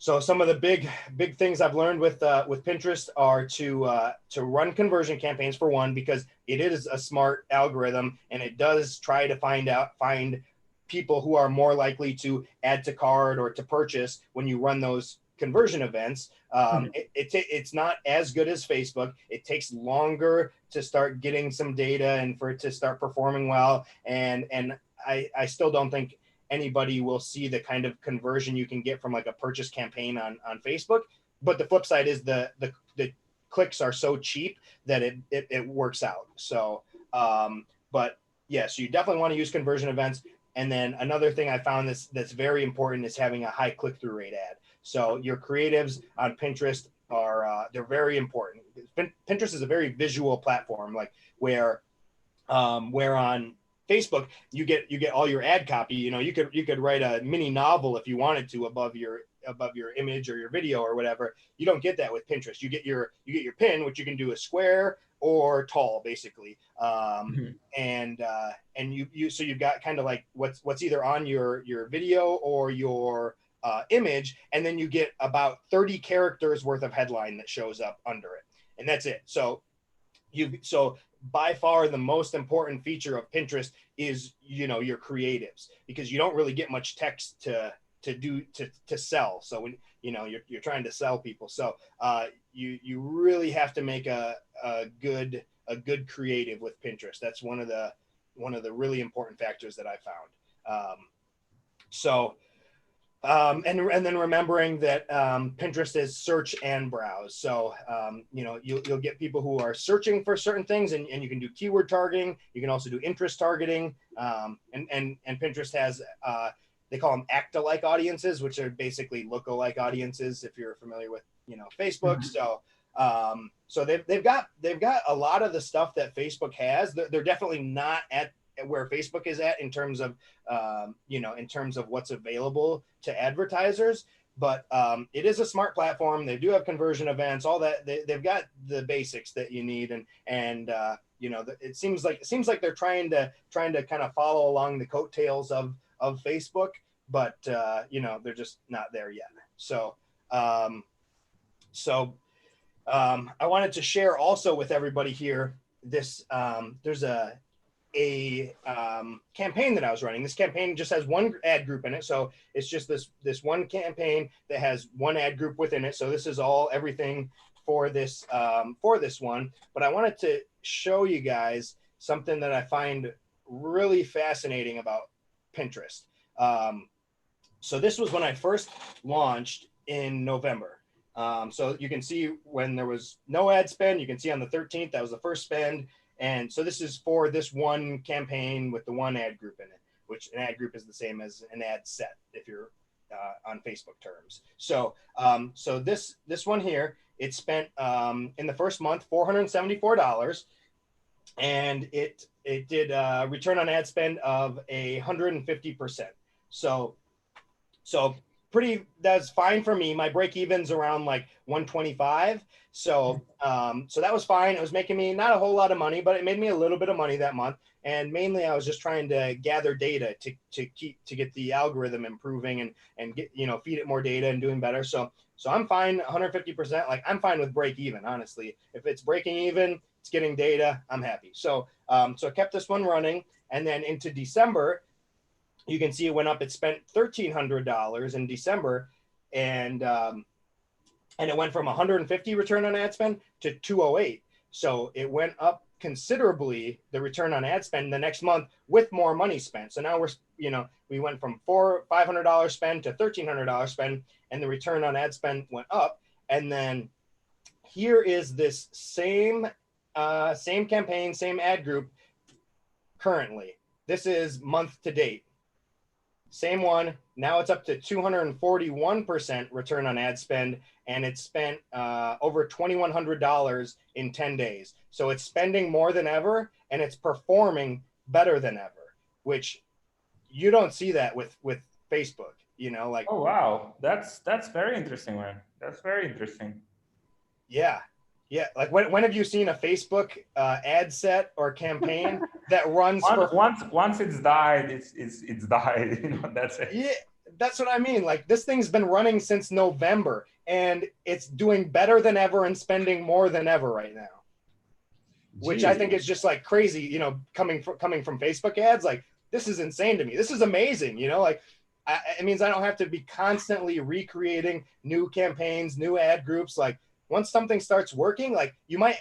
So some of the big things I've learned with Pinterest are to run conversion campaigns, for one, because it is a smart algorithm, and it does try to find people who are more likely to add to cart or to purchase when you run those conversion events. It's not as good as Facebook. It takes longer to start getting some data and for it to start performing well. And I still don't think anybody will see the kind of conversion you can get from like a purchase campaign on Facebook. But the flip side is the clicks are so cheap that it works out. So, but yeah, so you definitely want to use conversion events. And then another thing I found that's very important is having a high click-through rate ad. So your creatives on Pinterest they're very important. Pinterest is a very visual platform, like where on Facebook you get all your ad copy. You could write a mini novel if you wanted to above your image or your video or whatever. You don't get that with Pinterest. You get your pin, which you can do a square or tall, basically. And so you've got kind of like what's either on your video or your image, and then you get about 30 characters worth of headline that shows up under it, and that's it. So by far the most important feature of Pinterest is your creatives, because you don't really get much text to sell. So when you're trying to sell people, so you really have to make a good creative with Pinterest. That's one of the really important factors that I found. And then remembering that Pinterest is search and browse. So, you'll get people who are searching for certain things, and you can do keyword targeting. You can also do interest targeting. And Pinterest has, they call them act-alike audiences, which are basically look-alike audiences, if you're familiar with, Facebook. So So they've got a lot of the stuff that Facebook has. They're definitely not at where Facebook is at in terms of in terms of what's available to advertisers. But it is a smart platform. They do have conversion events, all that. They've got the basics that you need, and it seems like they're trying to kind of follow along the coattails of Facebook, but they're just not there yet. So I wanted to share also with everybody here this. There's a campaign that I was running. This campaign just has one ad group in it, so it's just this one campaign that has one ad group within it. So this is everything for this one. But I wanted to show you guys something that I find really fascinating about Pinterest. So this was when I first launched in November. So you can see when there was no ad spend. You can see on the 13th that was the first spend. And so this is for this one campaign with the one ad group in it, which an ad group is the same as an ad set if you're on Facebook terms. So this one here, it spent in the first month $474, and it did return on ad spend of 150%. So that's fine for me. My break even's around like 125. So that was fine. It was making me not a whole lot of money, but it made me a little bit of money that month. And mainly I was just trying to gather data to get the algorithm improving and get, feed it more data and doing better. So I'm fine 150%. Like I'm fine with break even, honestly. If it's breaking even, it's getting data, I'm happy. So I kept this one running, and then into December, you can see it went up. It spent $1,300 in December, and it went from 150 return on ad spend to 208. So it went up considerably, the return on ad spend the next month with more money spent. So now we went from $500 spend to $1,300 spend, and the return on ad spend went up. And then here is this same campaign, same ad group currently. This is month to date. Same one. Now it's up to 241% return on ad spend, and it's spent over $2,100 in 10 days. So it's spending more than ever, and it's performing better than ever, which you don't see that with Facebook. Oh wow, that's very interesting, man. That's very interesting. Yeah. Like when have you seen a Facebook ad set or campaign that runs once it's died, it's died. That's it. Yeah, that's what I mean. Like this thing's been running since November, and it's doing better than ever and spending more than ever right now. Jeez. Which I think is just like crazy. Coming from Facebook ads, like this is insane to me. This is amazing. Like it means I don't have to be constantly recreating new campaigns, new ad groups. Like once something starts working, like you might,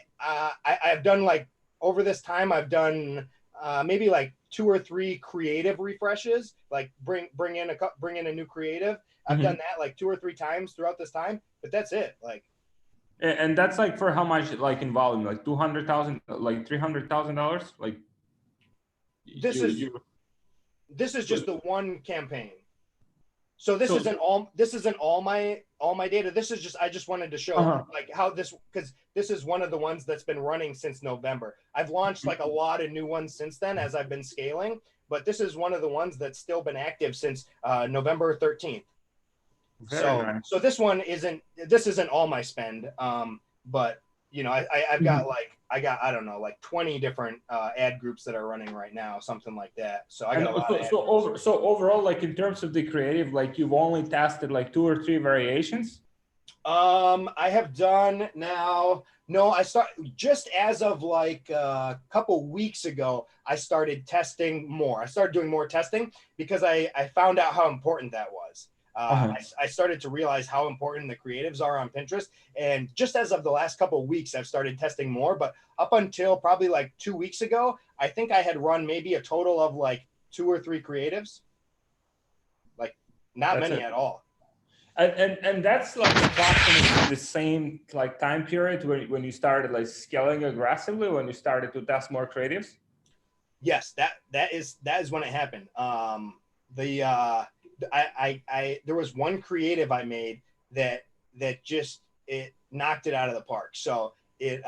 I've done like over this time, I've done maybe like 2 or 3 creative refreshes, like bring in a new creative. I've done that like 2 or 3 times throughout this time, but that's it. Like, and that's like for how much, like in volume, like 200,000, like $300,000, like this is just the one campaign. So this isn't all my data. This is just, I just wanted to show like how because this is one of the ones that's been running since November. I've launched like a lot of new ones since then as I've been scaling, but this is one of the ones that's still been active since November 13th. Nice. So this isn't all my spend. But I've got I don't know, like 20 different ad groups that are running right now, something like that. So I got a lot. So overall, like in terms of the creative, like you've only tested like 2 or 3 variations. I have done now. No, I start just as of like a couple weeks ago. I started testing more. I started doing more testing because I found out how important that was. I started to realize how important the creatives are on Pinterest. And just as of the last couple of weeks, I've started testing more. But up until probably like 2 weeks ago, I think I had run maybe a total of like 2 or 3 creatives. Like not many at all. And that's like approximately the same like time period when you started like scaling aggressively, when you started to test more creatives. Yes, that is when it happened. There was one creative I made that just it knocked it out of the park. So it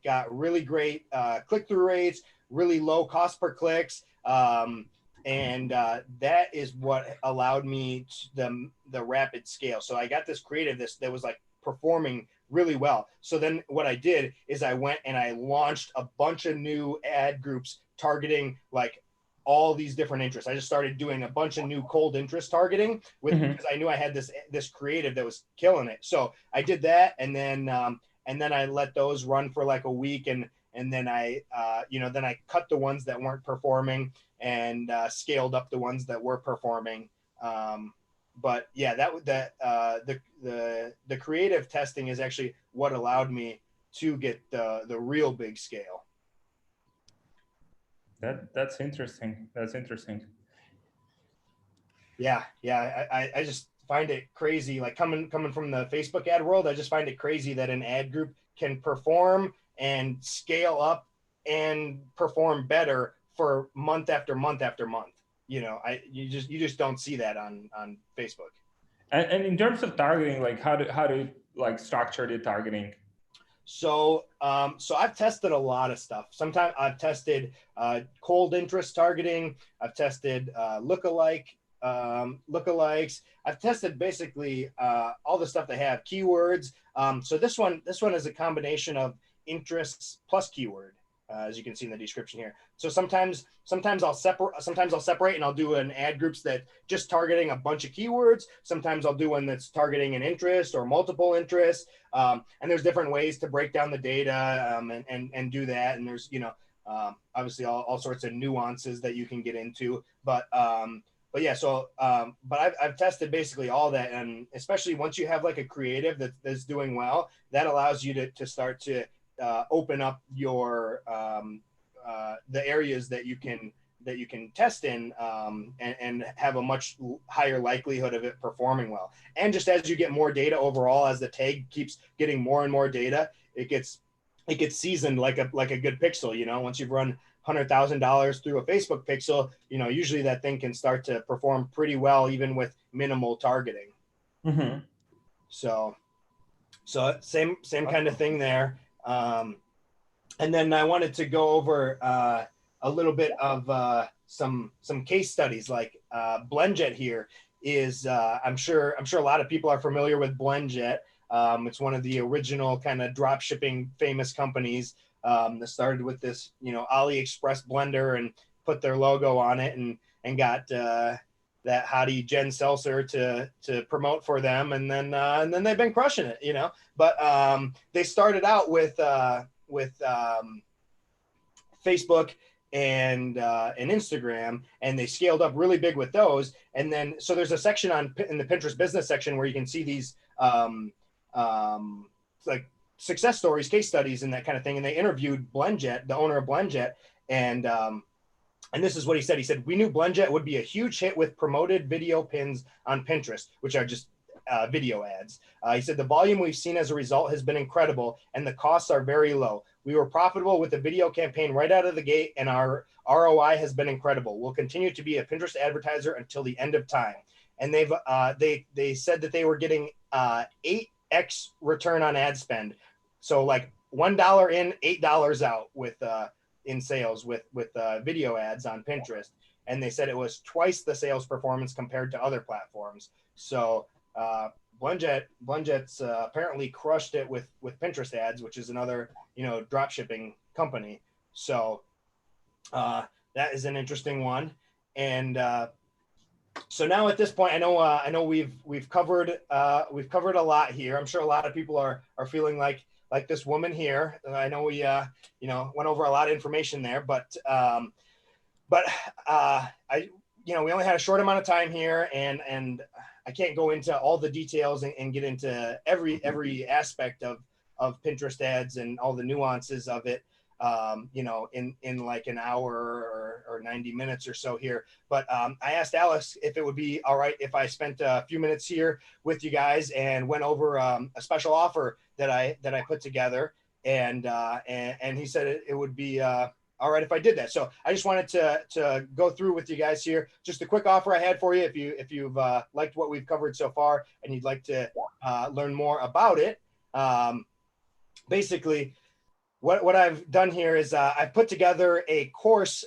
got really great click-through rates, really low cost per clicks. And that is what allowed me to the rapid scale. So I got this creative that was like performing really well. So then what I did is I went and I launched a bunch of new ad groups targeting like all these different interests. I just started doing a bunch of new cold interest targeting because I knew I had this creative that was killing it. So I did that, and then I let those run for like a week, and then I then I cut the ones that weren't performing and scaled up the ones that were performing. But yeah, the creative testing is actually what allowed me to get the real big scale. That's interesting. That's interesting. Yeah. I just find it crazy. Like coming from the Facebook ad world, I just find it crazy that an ad group can perform and scale up and perform better for month after month after month. You just don't see that on Facebook. And in terms of targeting, like how do you like structure the targeting? So I've tested a lot of stuff. Sometimes I've tested cold interest targeting. I've tested lookalikes. I've tested basically all the stuff they have, keywords. So this one is a combination of interests plus keyword, as you can see in the description here. So sometimes I'll separate and I'll do an ad groups that just targeting a bunch of keywords. Sometimes I'll do one that's targeting an interest or multiple interests. And there's different ways to break down the data and do that. And there's, obviously all sorts of nuances that you can get into, but yeah, so, but I've tested basically all that. And especially once you have like a creative that's doing well, that allows you to start to open up your, the areas that you can test in and have a much higher likelihood of it performing well. And just as you get more data overall, as the tag keeps getting more and more data, it gets seasoned like a good pixel. Once you've run $100,000 through a Facebook pixel, usually that thing can start to perform pretty well even with minimal targeting. Mm-hmm. So same kind of thing there. And then I wanted to go over a little bit of some case studies. Like BlendJet here is I'm sure a lot of people are familiar with BlendJet. It's one of the original kind of drop shipping famous companies that started with this Aliexpress blender and put their logo on it and got that hottie Jen Seltzer to promote for them, and then they've been crushing it, But they started out with Facebook and Instagram, and they scaled up really big with those. And then so there's a section in the Pinterest business section where you can see these like success stories, case studies, and that kind of thing. And they interviewed BlendJet, the owner of BlendJet, and this is what he said. He said, "We knew BlendJet would be a huge hit with promoted video pins on Pinterest, which are just video ads." He said, "The volume we've seen as a result has been incredible, and the costs are very low. We were profitable with the video campaign right out of the gate, and our ROI has been incredible. We'll continue to be a Pinterest advertiser until the end of time." And they said that they were getting 8x return on ad spend. So like $1 in, $8 out with in sales with video ads on Pinterest. And they said it was twice the sales performance compared to other platforms. So BlendJet's apparently crushed it with Pinterest ads, which is another drop shipping company. So that is an interesting one. And so now at this point, I know we've covered a lot here. I'm sure a lot of people are feeling like this woman here. I know we went over a lot of information there, but we only had a short amount of time here, and I can't go into all the details and get into every aspect of Pinterest ads and all the nuances of it, in like an hour or 90 minutes or so here. But I asked Alice if it would be all right if I spent a few minutes here with you guys and went over a special offer that I put together, and he said it would be all right if I did that. So I just wanted to go through with you guys here just a quick offer I had for you if you've liked what we've covered so far and you'd like to learn more about it. Basically, what I've done here is I put together a course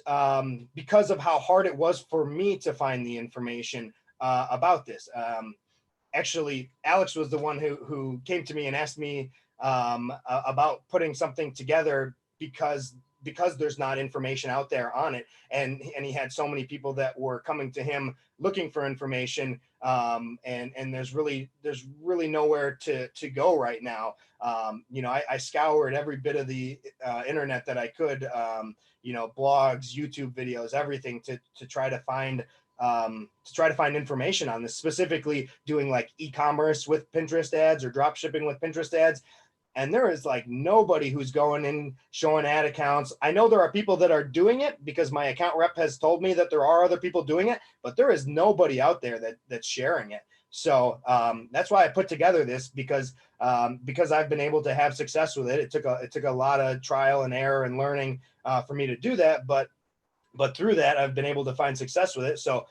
because of how hard it was for me to find the information about this. Actually, Alex was the one who came to me and asked me about putting something together because there's not information out there on it, and he had so many people that were coming to him looking for information, and there's really nowhere to go right now. I scoured every bit of the internet that I could, blogs, YouTube videos, everything to try to find information on this, specifically doing like e-commerce with Pinterest ads or drop shipping with Pinterest ads. And there is like nobody who's going in showing ad accounts. I know there are people that are doing it because my account rep has told me that there are other people doing it, but there is nobody out there that's sharing it. So that's why I put together this, because I've been able to have success with it. It took a lot of trial and error and learning for me to do that, but through that I've been able to find success with it. So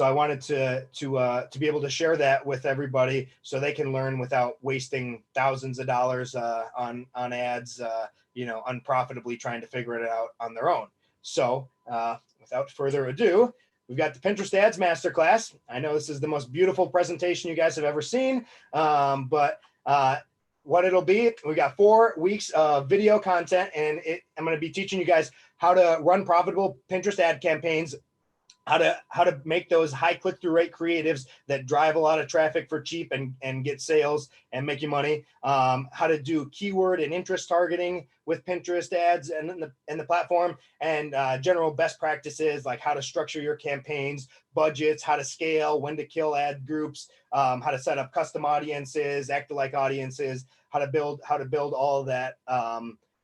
I wanted to be able to share that with everybody so they can learn without wasting thousands of dollars on ads, unprofitably trying to figure it out on their own. So without further ado, we've got the Pinterest Ads Masterclass. I know this is the most beautiful presentation you guys have ever seen, but what it'll be, we got 4 weeks of video content, and I'm going to be teaching you guys how to run profitable Pinterest ad campaigns, how to make those high click-through rate creatives that drive a lot of traffic for cheap and get sales and make you money, how to do keyword and interest targeting with Pinterest ads and the platform, and general best practices like how to structure your campaigns, budgets, how to scale, when to kill ad groups, how to set up custom audiences, act-alike audiences, how to build all of that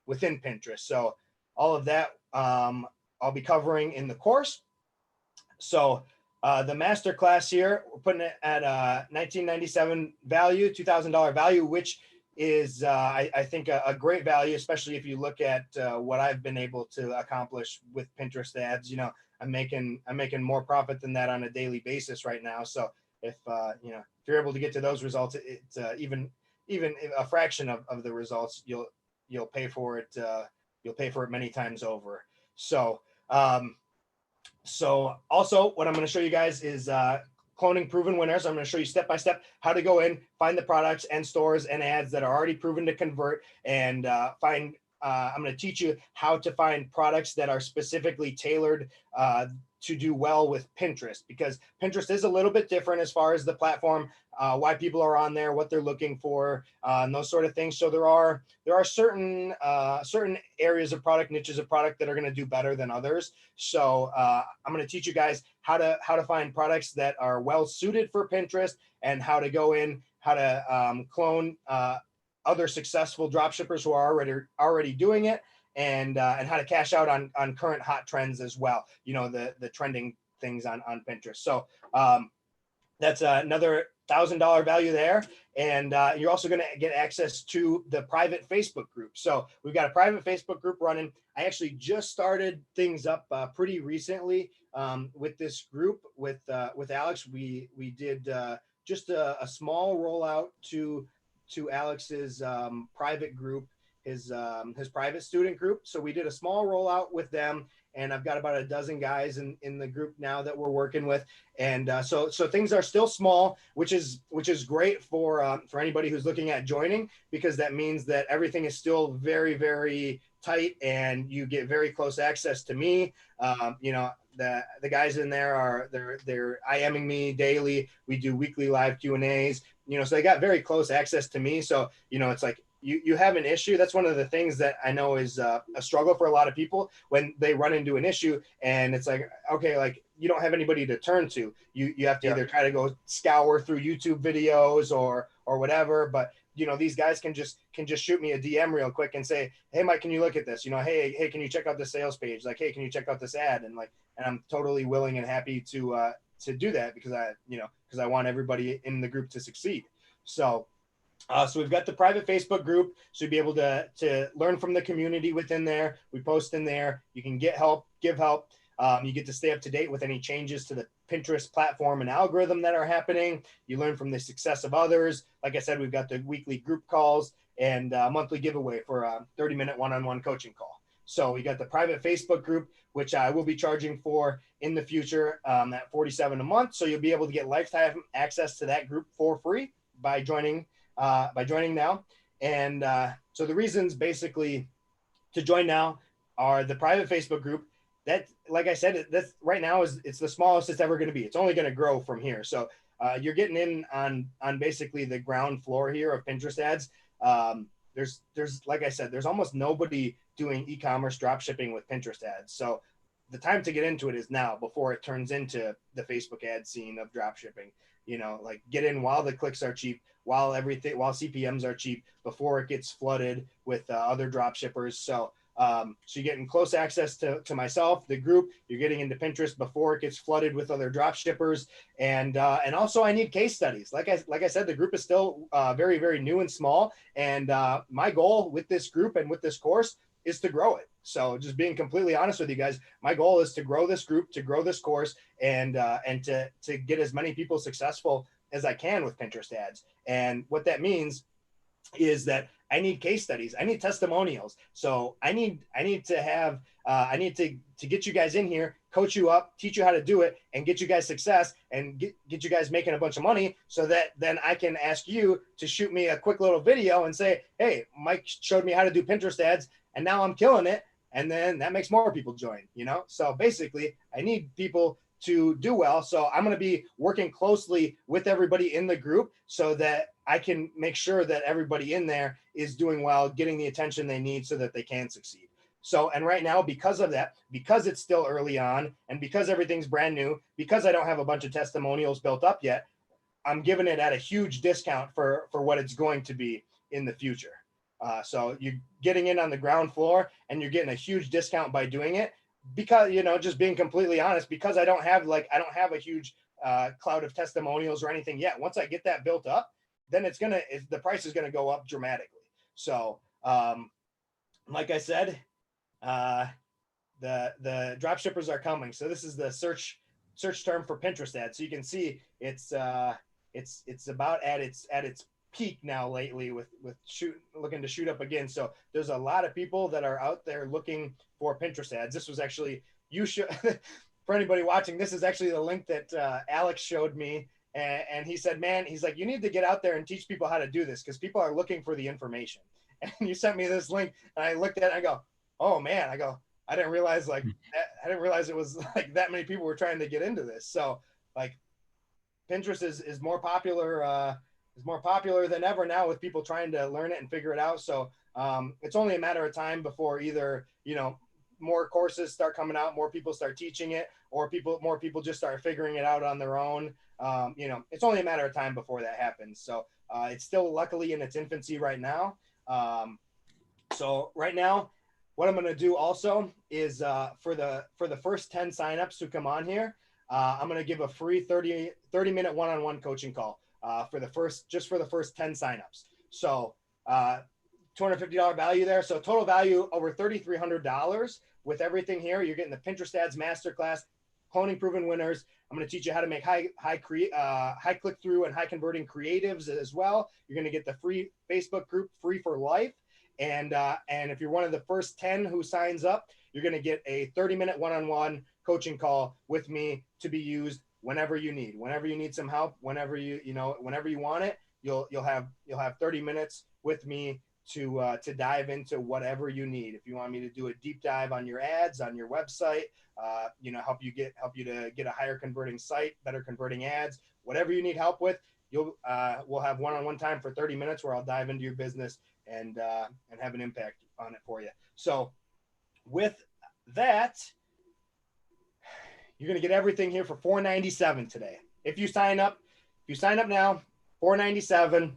within Pinterest. So all of that I'll be covering in the course. So the master class here, we're putting it at $19.97 value, $2,000 value, which is I think a great value, especially if you look at what I've been able to accomplish with Pinterest ads. I'm making more profit than that on a daily basis right now. So if you're able to get to those results, it's even a fraction of the results, you'll pay for it. You'll pay for it many times over. So also what I'm going to show you guys is cloning proven winners. I'm going to show you step-by-step how to go in, find the products and stores and ads that are already proven to convert, and I'm going to teach you how to find products that are specifically tailored to do well with Pinterest, because Pinterest is a little bit different as far as the platform, why people are on there, what they're looking for, and those sort of things. So there are certain areas of product, niches of product that are going to do better than others. So I'm going to teach you guys how to find products that are well suited for Pinterest, and how to go in, how to clone other successful dropshippers who are already doing it, and how to cash out on current hot trends as well. The trending things on Pinterest. So that's another $1,000 value there. And you're also going to get access to the private Facebook group. So we've got a private Facebook group running. I actually just started things up pretty recently with this group with Alex. We did just a small rollout to Alex's private group, his private student group. So we did a small rollout with them, and I've got about a dozen guys in the group now that we're working with. And so things are still small, which is great for anybody who's looking at joining, because that means that everything is still very, very tight, and you get very close access to me. The guys in there they're IMing me daily. We do weekly live Q&As, so they got very close access to me. So, it's like you have an issue. That's one of the things that I know is a struggle for a lot of people when they run into an issue, and it's like, okay, like you don't have anybody to turn to. You have to either try to go scour through YouTube videos or whatever. But these guys can just shoot me a DM real quick and say, hey Mike, can you look at this? Hey, can you check out the sales page? Like, hey, can you check out this ad? And I'm totally willing and happy to do that, because I want everybody in the group to succeed. So we've got the private Facebook group, so you'll be able to learn from the community within there. We post in there. You can get help, give help. You get to stay up to date with any changes to Pinterest platform and algorithm that are happening. You learn from the success of others. Like I said, we've got the weekly group calls and monthly giveaway for a 30-minute one-on-one coaching call. So we got the private Facebook group, which I will be charging for in the future at $47 a month. So you'll be able to get lifetime access to that group for free by joining now. And so the reasons basically to join now are the private Facebook group. That, like I said, that's right now it's the smallest it's ever going to be. It's only going to grow from here. So you're getting in on basically the ground floor here of Pinterest ads. There's like I said, there's almost nobody doing e-commerce drop shipping with Pinterest ads. So the time to get into it is now before it turns into the Facebook ad scene of drop shipping. Like get in while the clicks are cheap, while CPMs are cheap, before it gets flooded with other drop shippers. So you're getting close access to myself, the group. You're getting into Pinterest before it gets flooded with other drop shippers, and also I need case studies. Like I said, the group is still very, very new and small, and my goal with this group and with this course is to grow it. So just being completely honest with you guys, my goal is to grow this group, to grow this course, and to get as many people successful as I can with Pinterest ads. And what that means is that I need case studies. I need testimonials. So I need to get you guys in here, coach you up, teach you how to do it, and get you guys success and get you guys making a bunch of money, so that then I can ask you to shoot me a quick little video and say, hey, Mike showed me how to do Pinterest ads and now I'm killing it. And then that makes more people join, So basically I need people to do well. So I'm going to be working closely with everybody in the group so that I can make sure that everybody in there is doing well, getting the attention they need so that they can succeed. So, and right now, because of that, because it's still early on and because everything's brand new, because I don't have a bunch of testimonials built up yet, I'm giving it at a huge discount for what it's going to be in the future. So you're getting in on the ground floor and you're getting a huge discount by doing it, because, just being completely honest, because I don't have a huge cloud of testimonials or anything yet. Once I get that built up, then the price is going to go up dramatically. So, like I said, the drop shippers are coming. So this is the search term for Pinterest ads. So you can see it's about at its peak now lately with looking to shoot up again. So there's a lot of people that are out there looking for Pinterest ads. This was actually, for anybody watching, this is actually the link that Alex showed me. And he said, man, he's like, you need to get out there and teach people how to do this because people are looking for the information. And you sent me this link and I looked at it and I go, oh man, I didn't realize it was like that many people were trying to get into this. So like Pinterest is more popular than ever now, with people trying to learn it and figure it out. So it's only a matter of time before either, more courses start coming out, more people start teaching it, or more people just start figuring it out on their own. It's only a matter of time before that happens. So it's still luckily in its infancy right now. So right now, what I'm going to do also is for the first 10 signups who come on here, I'm going to give a free 30-minute one-on-one coaching call for the first 10 signups. So $250 value there. So total value over $3,300 with everything here. You're getting the Pinterest ads masterclass, cloning proven winners. I'm going to teach you how to make high click through and high converting creatives as well. You're going to get the free Facebook group free for life. And if you're one of the first 10 who signs up, you're going to get a 30-minute one-on-one coaching call with me to be used whenever you need some help, whenever you want it. You'll have 30 minutes with me to dive into whatever you need. If you want me to do a deep dive on your ads, on your website, help you to get a higher converting site, better converting ads, whatever you need help with, we'll have one-on-one time for 30 minutes where I'll dive into your business and have an impact on it for you. So with that, you're going to get everything here for $497 today. If you sign up now, $497.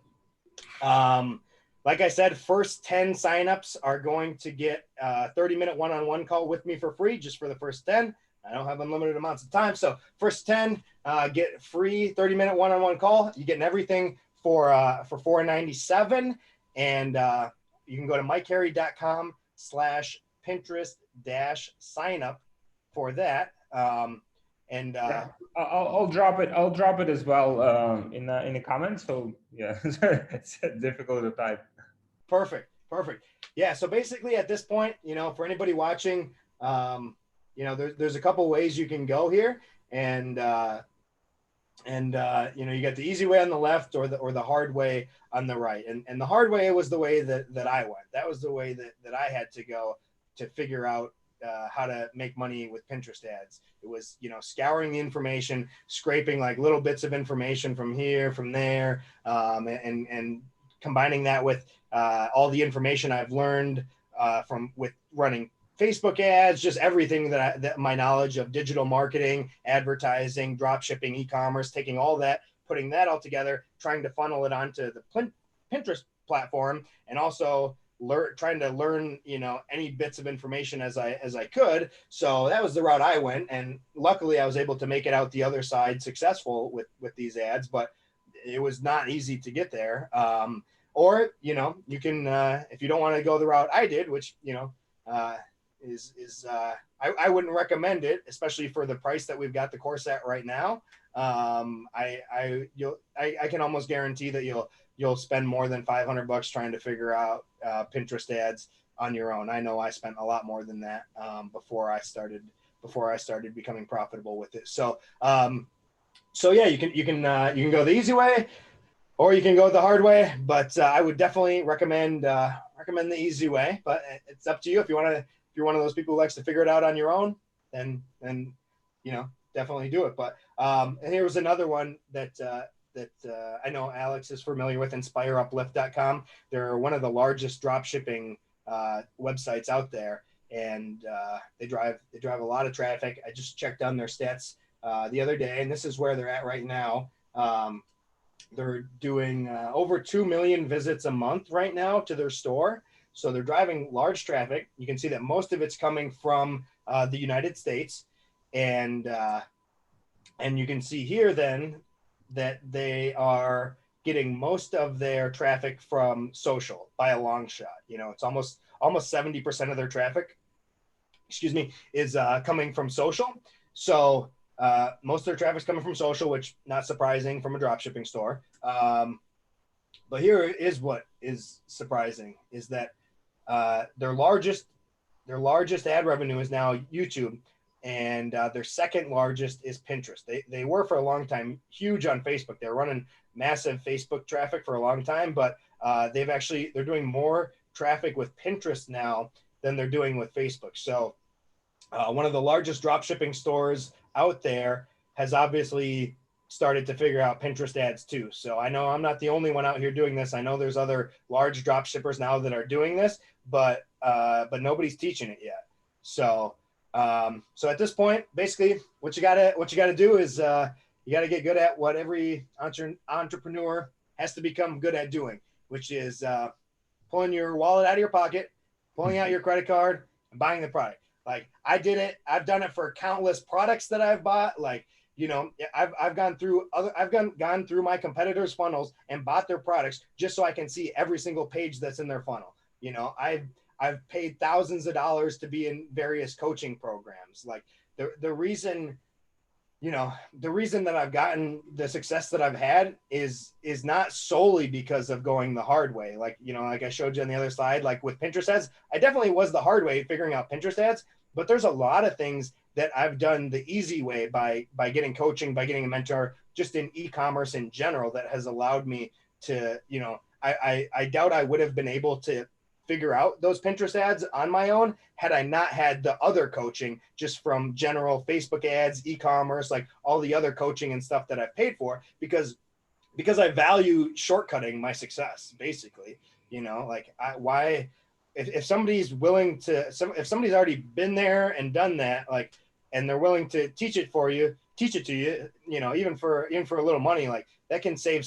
Like I said, first 10 signups are going to get a 30-minute one-on-one call with me for free, just for the first 10. I don't have unlimited amounts of time. So first 10 get free 30-minute one-on-one call. You're getting everything for $497. And you can go to mikeharri.com/Pinterest-signup for that. And I'll drop it. I'll drop it as well in the comments. So yeah, it's difficult to type. Perfect. Yeah. So basically, at this point, for anybody watching, there's a couple ways you can go here, and you got the easy way on the left or the hard way on the right. And the hard way was the way that I went. That was the way that I had to go to figure out how to make money with Pinterest ads. It was, scouring the information, scraping like little bits of information from here, from there, and combining that with all the information I've learned with running Facebook ads, just everything that my knowledge of digital marketing, advertising, drop shipping, e-commerce, taking all that, putting that all together, trying to funnel it onto the Pinterest platform, and also trying to learn, any bits of information as I could. So that was the route I went, and luckily I was able to make it out the other side successful with these ads, but it was not easy to get there. Or you can if you don't want to go the route I did, which I wouldn't recommend it, especially for the price that we've got the course at right now. I can almost guarantee that you'll spend more than $500 trying to figure out Pinterest ads on your own. I know I spent a lot more than that before I started becoming profitable with it. So yeah, you can go the easy way, or you can go the hard way. But I would definitely recommend the easy way. But it's up to you. If you're one of those people who likes to figure it out on your own, then definitely do it. But and here was another one that I know Alex is familiar with, InspireUplift.com. They're one of the largest drop shipping websites out there, and they drive a lot of traffic. I just checked on their stats the other day, and this is where they're at right now. They're doing over 2 million visits a month right now to their store. So they're driving large traffic. You can see that most of it's coming from the United States, and you can see here then that they are getting most of their traffic from social by a long shot. It's almost 70% of their traffic, is coming from social. So most of their traffic's coming from social, which not surprising from a dropshipping store. But here is what is surprising, is that their largest ad revenue is now YouTube, and their second largest is Pinterest. They were for a long time huge on Facebook. They're running massive Facebook traffic for a long time, but they're doing more traffic with Pinterest now than they're doing with Facebook. So one of the largest drop shipping stores out there has obviously started to figure out Pinterest ads too. So I know I'm not the only one out here doing this. I know there's other large drop shippers now that are doing this, but nobody's teaching it yet. So at this point, basically what you gotta do is you gotta get good at what every entrepreneur has to become good at doing, which is pulling your wallet out of your pocket, pulling out your credit card, and buying the product. Like I did it. I've done it for countless products that I've bought. Like, I've gone through my competitors' funnels and bought their products just so I can see every single page that's in their funnel. I've paid thousands of dollars to be in various coaching programs. Like the reason that I've gotten the success that I've had is not solely because of going the hard way. Like I showed you on the other slide, like with Pinterest ads, I definitely was the hard way figuring out Pinterest ads, but there's a lot of things that I've done the easy way by getting coaching, by getting a mentor, just in e-commerce in general, that has allowed me to, I doubt I would have been able to figure out those Pinterest ads on my own had I not had the other coaching, just from general Facebook ads, e-commerce, like all the other coaching and stuff that I've paid for, because I value shortcutting my success, basically. If somebody's willing to, if somebody's already been there and done that, like, and they're willing to teach it to you, even for a little money, like that can save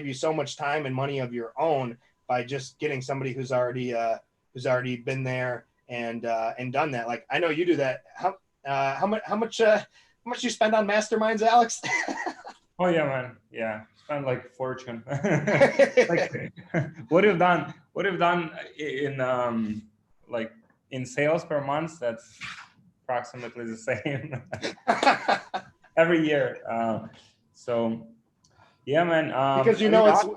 you so much time and money of your own by just getting somebody who's already been there and done that. Like I know you do that. How much you spend on masterminds, Alex? Oh yeah, man. Yeah, spend like fortune. Like, what you've done in in sales per month, that's approximately the same every year. So yeah, man. Because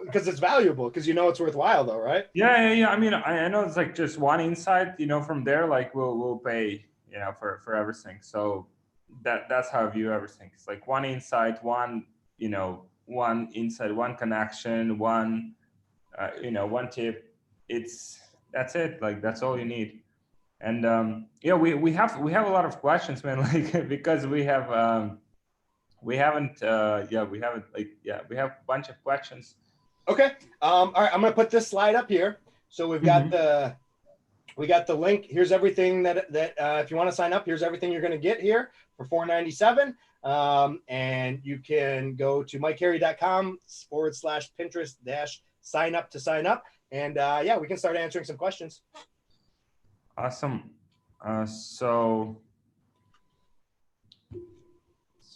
because it's valuable, because it's worthwhile though, right? Yeah. I mean, I know it's like just one insight, from there, like we'll pay, for everything. So that's how I view everything. It's like one insight, one insight, one connection, one tip. That's it. Like that's all you need. And we have a lot of questions, man. Like because we have we haven't we have a bunch of questions. Okay. All right, I'm gonna put this slide up here. So we've got the link. Here's everything that if you want to sign up, here's everything you're gonna get here for $4.97. And you can go to mikeharri.com/Pinterest-sign up to sign up. And we can start answering some questions. Awesome. So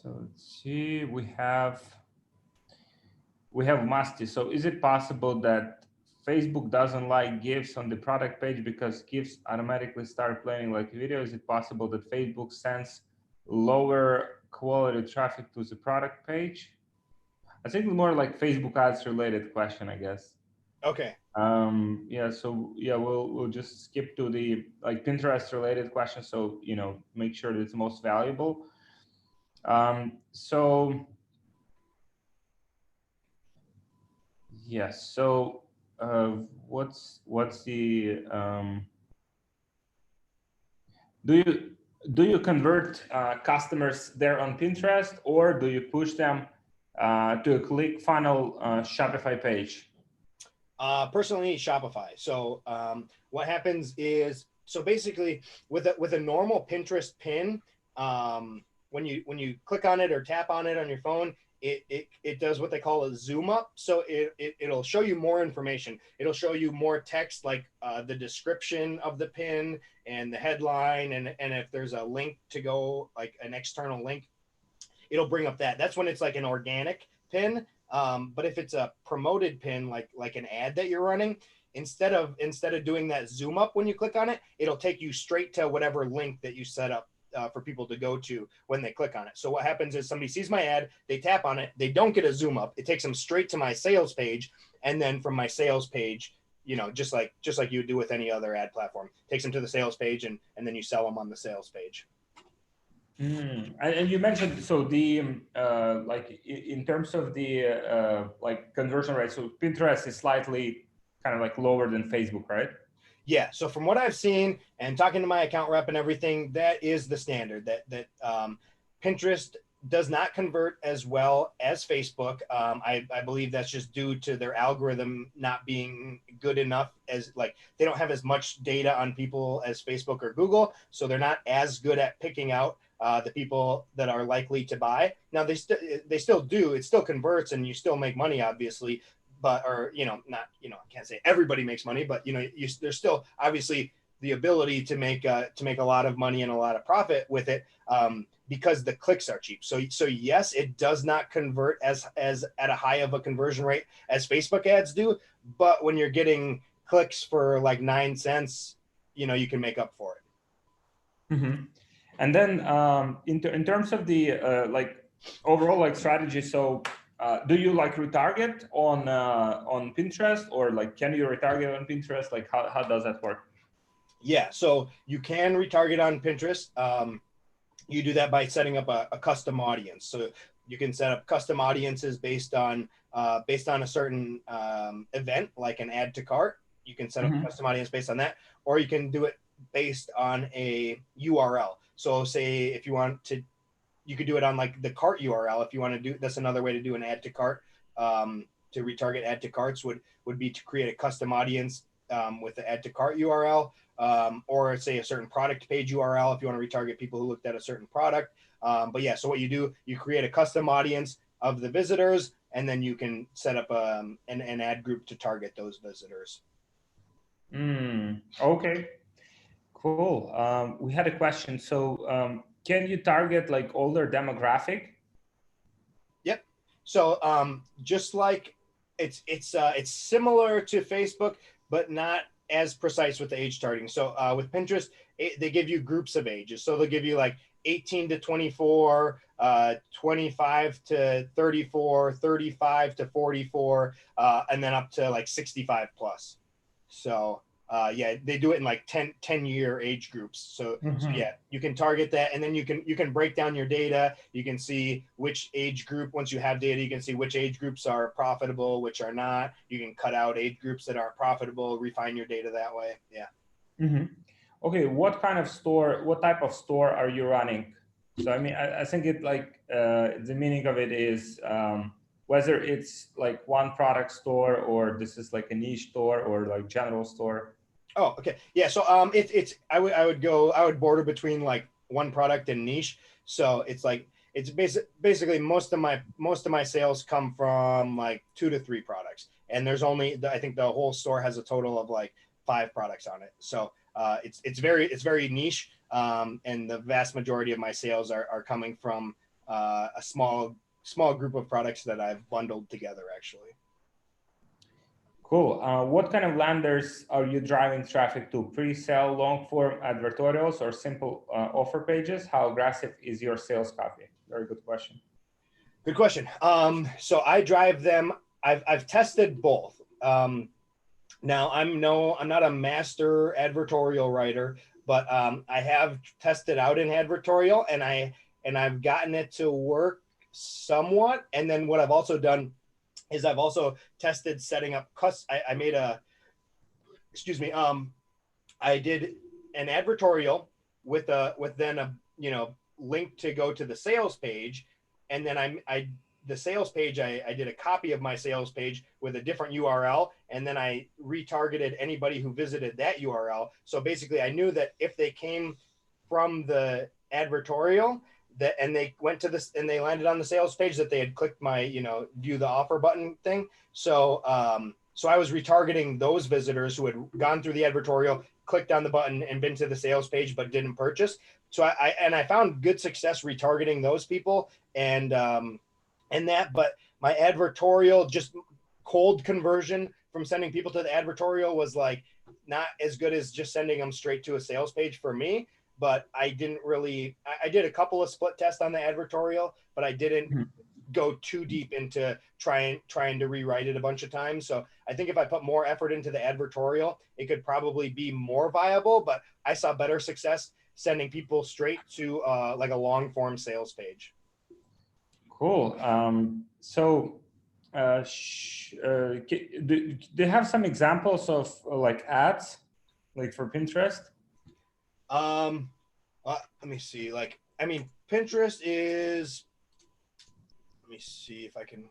let's see. We have Musty. So is it possible that Facebook doesn't like GIFs on the product page because GIFs automatically start playing like video? Is it possible that Facebook sends lower quality traffic to the product page? I think more like Facebook ads related question, I guess. Okay. We'll just skip to the like Pinterest related question. So, make sure that it's most valuable. Yes. So, what's the do you convert customers there on Pinterest, or do you push them to a ClickFunnels Shopify page? Personally, Shopify. So what happens is, so basically with a normal Pinterest pin, when you click on it or tap on it on your phone, it does what they call a zoom up. So it'll show you more information. It'll show you more text, like the description of the pin and the headline, and if there's a link to go, like an external link, it'll bring up that. That's when it's like an organic pin. But if it's a promoted pin, like an ad that you're running, instead of doing that zoom up when you click on it, it'll take you straight to whatever link that you set up for people to go to when they click on it. So what happens is somebody sees my ad, they tap on it, they don't get a zoom up. It takes them straight to my sales page, and then from my sales page, just like you would do with any other ad platform, takes them to the sales page, and then you sell them on the sales page. And you mentioned, so the like in terms of the like conversion rate, so Pinterest is slightly kind of like lower than Facebook, right? Yeah. So from what I've seen and talking to my account rep and everything, that is the standard. That Pinterest does not convert as well as Facebook. I believe that's just due to their algorithm not being good enough, as like they don't have as much data on people as Facebook or Google, so they're not as good at picking out the people that are likely to buy. Now they still do. It still converts, and you still make money, obviously. But I can't say everybody makes money, but there's still obviously the ability to make a lot of money and a lot of profit with it, because the clicks are cheap. So yes, it does not convert as at a high of a conversion rate as Facebook ads do, but when you're getting clicks for like 9 cents, you can make up for it. Mm-hmm. And then in terms of the like overall like strategy, so do you like retarget on Pinterest, or like can you retarget on Pinterest? Like how does that work? Yeah, so you can retarget on Pinterest. You do that by setting up a custom audience. So you can set up custom audiences based on a certain event, like an add to cart. You can set up a custom audience based on that, or you can do it based on a URL. So say if you want to, you could do it on like the cart URL. If you want to do, that's another way to do an add to cart. To retarget add to carts would be to create a custom audience with the add to cart URL, or say a certain product page URL if you want to retarget people who looked at a certain product. But yeah, so what you do, you create a custom audience of the visitors, and then you can set up an ad group to target those visitors. Okay, cool. We had a question. So can you target like older demographic? Yep. So just like it's similar to Facebook, but not as precise with the age targeting. So with Pinterest, they give you groups of ages. So they'll give you like 18 to 24, 25 to 34, 35 to 44, and then up to like 65 plus. So yeah, they do it in like 10-year age groups. So yeah, you can target that, and then you can break down your data. You can see which age group, once you have data, you can see which age groups are profitable, which are not. You can cut out age groups that aren't profitable, refine your data that way. Yeah. Okay, what type of store are you running? So I mean, I think it like the meaning of it is whether it's like one product store or this is like a niche store or like general store. Oh, okay. Yeah. So I would border between like one product and niche. So it's like it's basically most of my sales come from like 2 to 3 products, and there's only I think the whole store has a total of like 5 products on it. So it's very niche, and the vast majority of my sales are coming from a small group of products that I've bundled together actually. Cool. What kind of landers are you driving traffic to? Pre-sale, long-form advertorials, or simple offer pages? How aggressive is your sales copy? Very good question. Good question. So I drive them. I've tested both. Now I'm not a master advertorial writer, but I have tested out an advertorial, and I've gotten it to work somewhat. And then what I've also done is I've also tested setting up I did an advertorial with then a link to go to the sales page, and then the sales page I did a copy of my sales page with a different URL, and then I retargeted anybody who visited that URL. So basically I knew that if they came from the advertorial and they went to this and they landed on the sales page, that they had clicked my view the offer button thing. So so I was retargeting those visitors who had gone through the advertorial, clicked on the button, and been to the sales page but didn't purchase. So I found good success retargeting those people, and that, but my advertorial, just cold conversion from sending people to the advertorial, was like not as good as just sending them straight to a sales page for me. But I didn't really, I did a couple of split tests on the advertorial, but I didn't go too deep into trying to rewrite it a bunch of times. So I think if I put more effort into the advertorial, it could probably be more viable, but I saw better success sending people straight to like a long form sales page. Cool. So do they have some examples of like ads, like for Pinterest? Let me see. Like, I mean, Pinterest is. Let me see if I can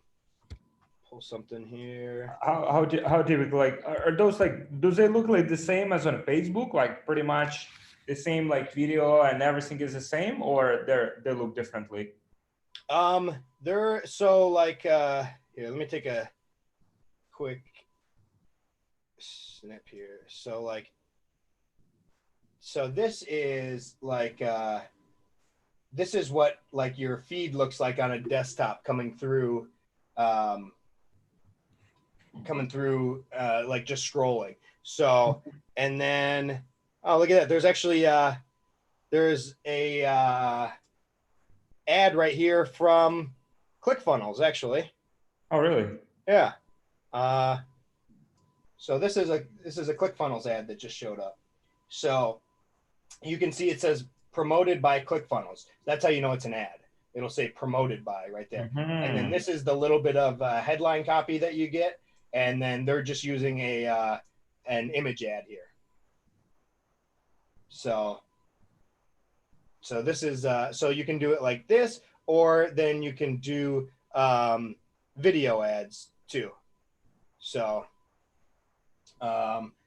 pull something here. How do you like? Are those like? Do they look like the same as on Facebook? Like pretty much the same, like video and everything is the same, or they look differently? They're so like here. Let me take a quick snip here. So like. So this is like this is what like your feed looks like on a desktop coming through like just scrolling. So and then look at that. There's actually there's a ad right here from ClickFunnels actually. Oh really? Yeah. So this is a ClickFunnels ad that just showed up. So you can see it says promoted by ClickFunnels. That's how you know it's an ad. It'll say promoted by right there. And then this is the little bit of headline copy that you get. And then they're just using an image ad here. So this is, so you can do it like this, or then you can do video ads too. So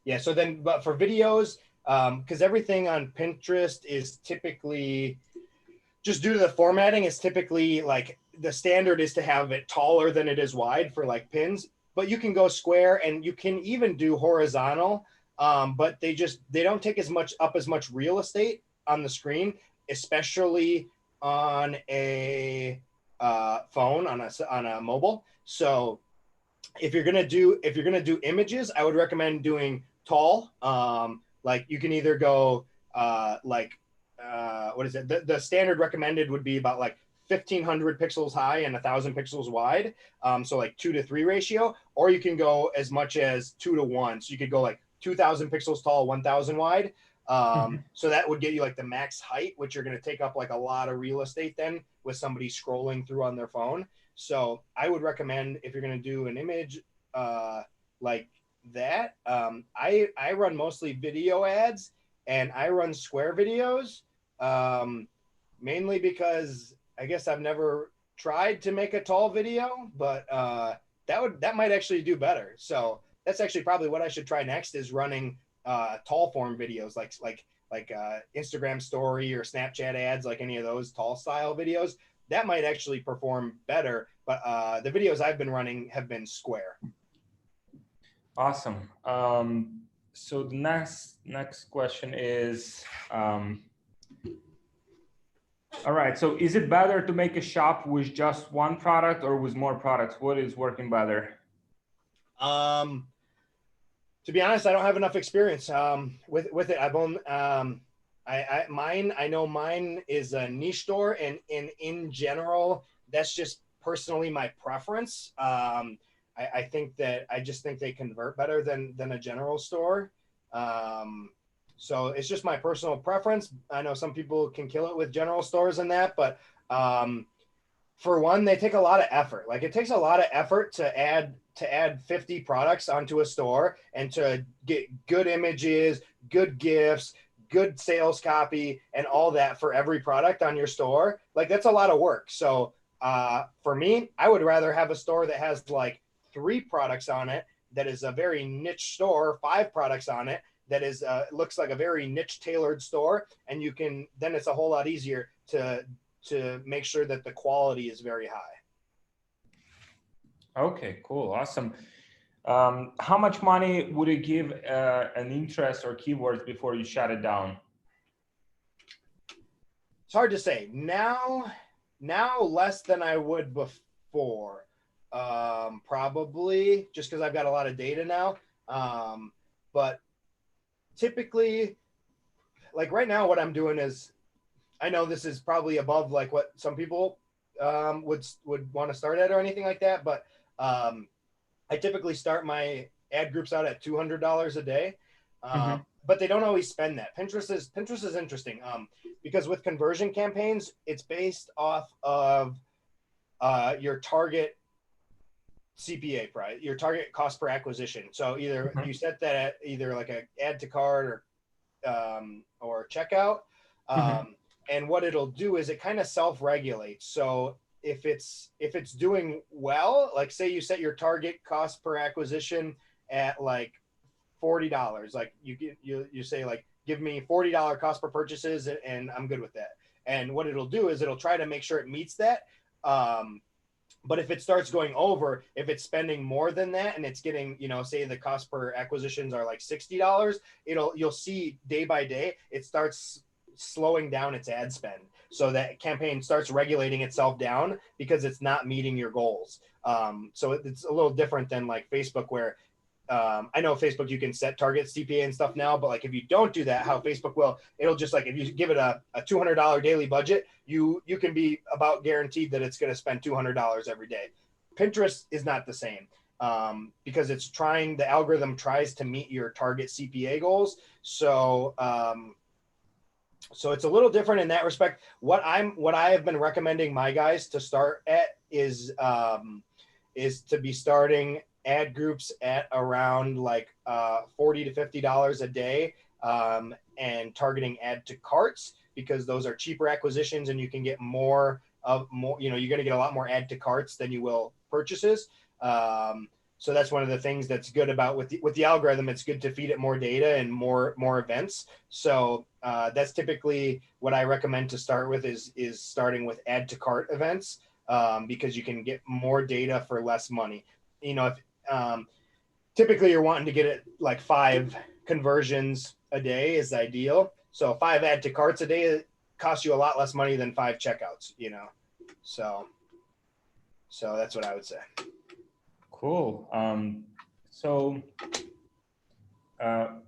yeah, so then, but for videos, because everything on Pinterest is typically, just due to the formatting, is typically like the standard is to have it taller than it is wide for like pins, but you can go square and you can even do horizontal, but they don't take as much real estate on the screen, especially on a phone, on a mobile. So if you're gonna do images, I would recommend doing tall. Like you can either go what is it? The standard recommended would be about like 1,500 pixels high and 1,000 pixels wide. So like 2 to 3 ratio, or you can go as much as 2 to 1. So you could go like 2,000 pixels tall, 1,000 wide. So that would get you like the max height, which you're going to take up like a lot of real estate then with somebody scrolling through on their phone. So I would recommend if you're going to do an image like that, I run mostly video ads and I run square videos, mainly because I guess I've never tried to make a tall video, but that might actually do better. So that's actually probably what I should try next is running tall form videos like Instagram story or Snapchat ads, like any of those tall style videos. That might actually perform better, but the videos I've been running have been square. Awesome. So the next question is, all right, so is it better to make a shop with just one product or with more products? What is working better? To be honest, I don't have enough experience with it. I've owned I know mine is a niche store, and in general, that's just personally my preference. I think that I just think they convert better than a general store. So it's just my personal preference. I know some people can kill it with general stores and that, but for one, they take a lot of effort. Like it takes a lot of effort to add 50 products onto a store and to get good images, good gifts, good sales copy, and all that for every product on your store. Like that's a lot of work. So for me, I would rather have a store that has like 3 products on it, that is a very niche store, 5 products on it, that is looks like a very niche tailored store, and you can then it's a whole lot easier to make sure that the quality is very high. Okay, cool, awesome. How much money would you give an interest or keywords before you shut it down? It's hard to say. Now less than I would before. Probably just because I've got a lot of data now. But typically, like right now, what I'm doing is, I know this is probably above like what some people would want to start at or anything like that, but I typically start my ad groups out at $200 a day, but they don't always spend that. Pinterest is interesting because with conversion campaigns, it's based off of your target CPA price, your target cost per acquisition. So either you set that at either like a add to cart or checkout. And what it'll do is it kind of self-regulates. So if it's doing well, like say you set your target cost per acquisition at like $40, like you say like, give me $40 cost per purchases and I'm good with that. And what it'll do is it'll try to make sure it meets that. But if it starts going over, if it's spending more than that and it's getting, say the cost per acquisitions are like $60, you'll see day by day, it starts slowing down its ad spend. So that campaign starts regulating itself down because it's not meeting your goals. So it's a little different than like Facebook where I know Facebook, you can set target CPA and stuff now, but like if you don't do that, how Facebook it'll just like, if you give it a $200 daily budget, you can be about guaranteed that it's going to spend $200 every day. Pinterest is not the same because the algorithm tries to meet your target CPA goals. So it's a little different in that respect. What I have been recommending my guys to start at is to be starting ad groups at around like $40 to $50 a day and targeting add to carts, because those are cheaper acquisitions and you can get you're going to get a lot more add to carts than you will purchases. So that's one of the things that's good about with the algorithm. It's good to feed it more data and more events. So that's typically what I recommend to start with is starting with add to cart events because you can get more data for less money. If typically you're wanting to get it like 5 conversions a day is ideal. So 5 add to carts a day costs you a lot less money than 5 checkouts, So that's what I would say. Cool. So All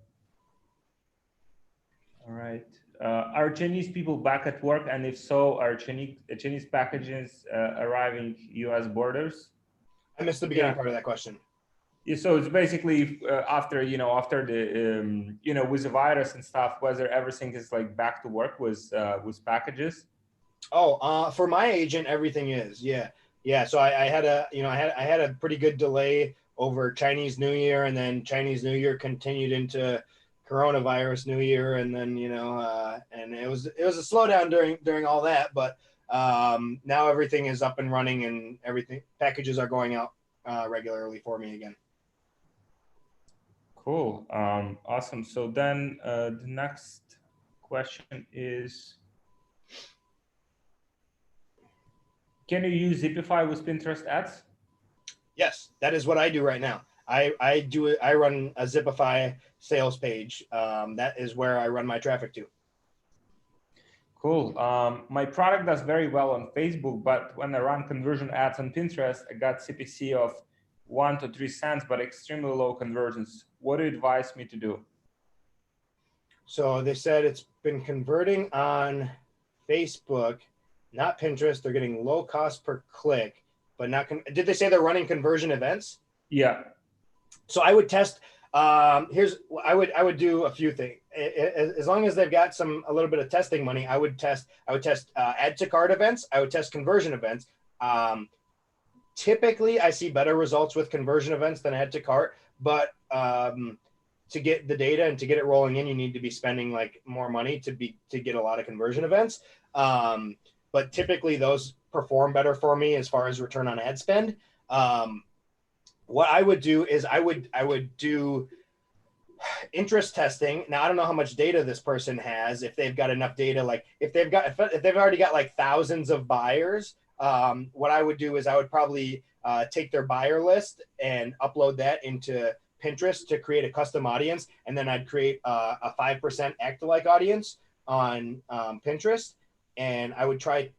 right. Are Chinese people back at work? And if so, are Chinese packages arriving U.S. borders? I missed the beginning part of that question. Yeah, so it's basically after the with the virus and stuff, whether everything is like back to work with packages. Oh, for my agent, everything is, yeah. So I had I had a pretty good delay over Chinese New Year, and then Chinese New Year continued into coronavirus New Year, and then and it was a slowdown during all that, but now everything is up and running, and packages are going out regularly for me again. Cool. Awesome. So then the next question is, can you use Zipify with Pinterest ads? Yes, that is what I do right now. I run a Zipify sales page. That is where I run my traffic to. Cool. My product does very well on Facebook, but when I run conversion ads on Pinterest, I got CPC of 1 to 3 cents, but extremely low conversions. What do you advise me to do? So they said it's been converting on Facebook, not Pinterest. They're getting low cost per click, but not. Did they say they're running conversion events? Yeah. So I would test. I would do a few things. As long as they've got a little bit of testing money, I would test add to cart events. I would test conversion events. Typically, I see better results with conversion events than add to cart, but to get the data and to get it rolling in, you need to be spending like more money to get a lot of conversion events. But typically, those perform better for me as far as return on ad spend. What I would do is I would do interest testing. Now I don't know how much data this person has. If they've got enough data, like if they've already got like thousands of buyers, what I would do is I would probably take their buyer list and upload that into Pinterest to create a custom audience, and then I'd create a 5% act-alike audience on Pinterest. And I would try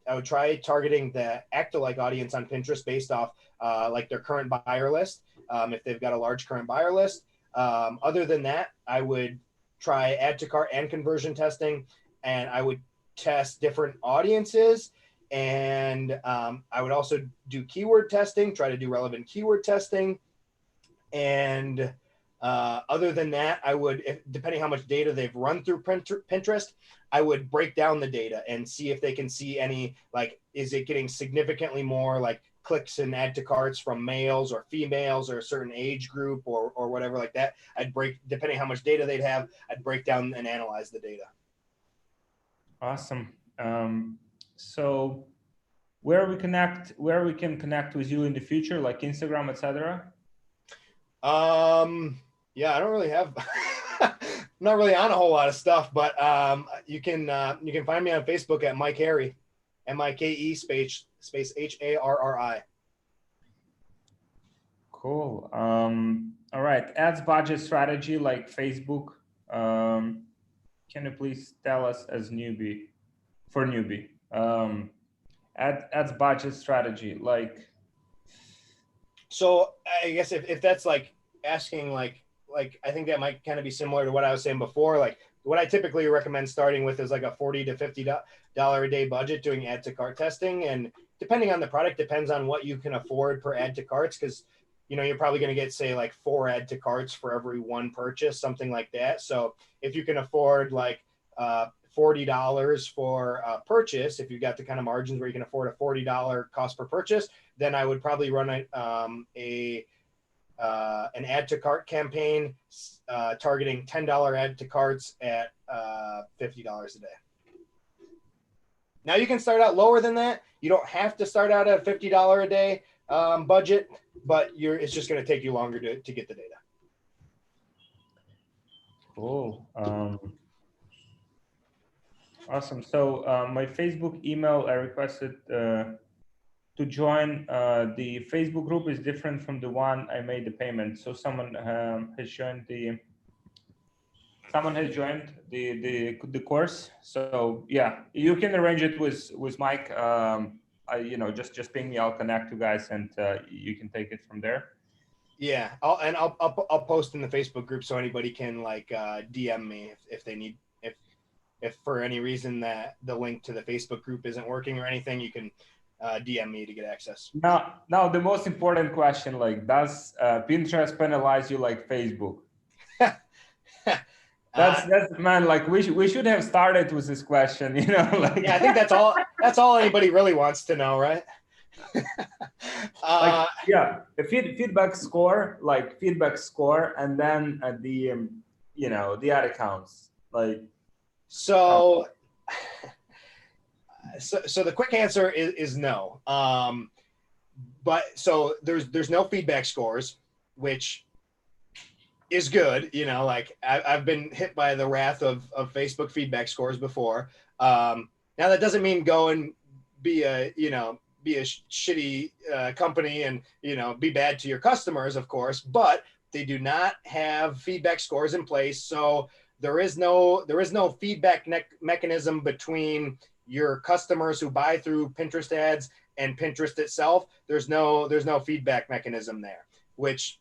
targeting the act-alike audience on Pinterest based off like their current buyer list, if they've got a large current buyer list. Other than that, I would try add to cart and conversion testing, and I would test different audiences. And I would also do keyword testing, try to do relevant keyword testing. And other than that, I would, depending how much data they've run through Pinterest, I would break down the data and see if they can see any, like, is it getting significantly more like clicks and add to carts from males or females or a certain age group or whatever like that. Depending how much data they'd have, I'd break down and analyze the data. Awesome. So where we can connect with you in the future, like Instagram, etc. Yeah, I don't really have, I'm not really on a whole lot of stuff, but you can find me on Facebook at Mike Harri, MIKE space HARRI. Cool. All right. Ads budget strategy like Facebook. Can you please tell us as newbie? Ads budget strategy like. So I guess if that's like asking like I think that might kind of be similar to what I was saying before. Like what I typically recommend starting with is like a $40 to $50 a day budget doing add to cart testing, and depending on the product, depends on what you can afford per add to carts, because you're probably going to get, say, like 4 add to carts for every 1 purchase, something like that. So if you can afford like $40 for a purchase, if you've got the kind of margins where you can afford a $40 cost per purchase, then I would probably run an add to cart campaign targeting $10 add to carts at $50 a day. Now you can start out lower than that. You don't have to start out at a $50 a day budget, but it's just going to take you longer to get the data. Cool. Awesome. So my Facebook email, I requested to join. The Facebook group is different from the one I made the payment. So someone has joined the course. So yeah, you can arrange it with Mike. Just ping me. I'll connect you guys, and you can take it from there. Yeah, I'll post in the Facebook group so anybody can like DM me if they need if for any reason that the link to the Facebook group isn't working or anything, you can DM me to get access. Now the most important question, like, does Pinterest penalize you like Facebook? That's man, like we should have started with this question, you know, like. Yeah, I think that's all anybody really wants to know, right? Like, yeah, the feedback score, and then the you know, the ad accounts, like. So the quick answer is no. But so there's no feedback scores, which is good. You know, like I've been hit by the wrath of Facebook feedback scores before. Now that doesn't mean go and be a shitty company and, you know, be bad to your customers, of course, but they do not have feedback scores in place. So there is no feedback mechanism between your customers who buy through Pinterest ads and Pinterest itself. There's no feedback mechanism there, which,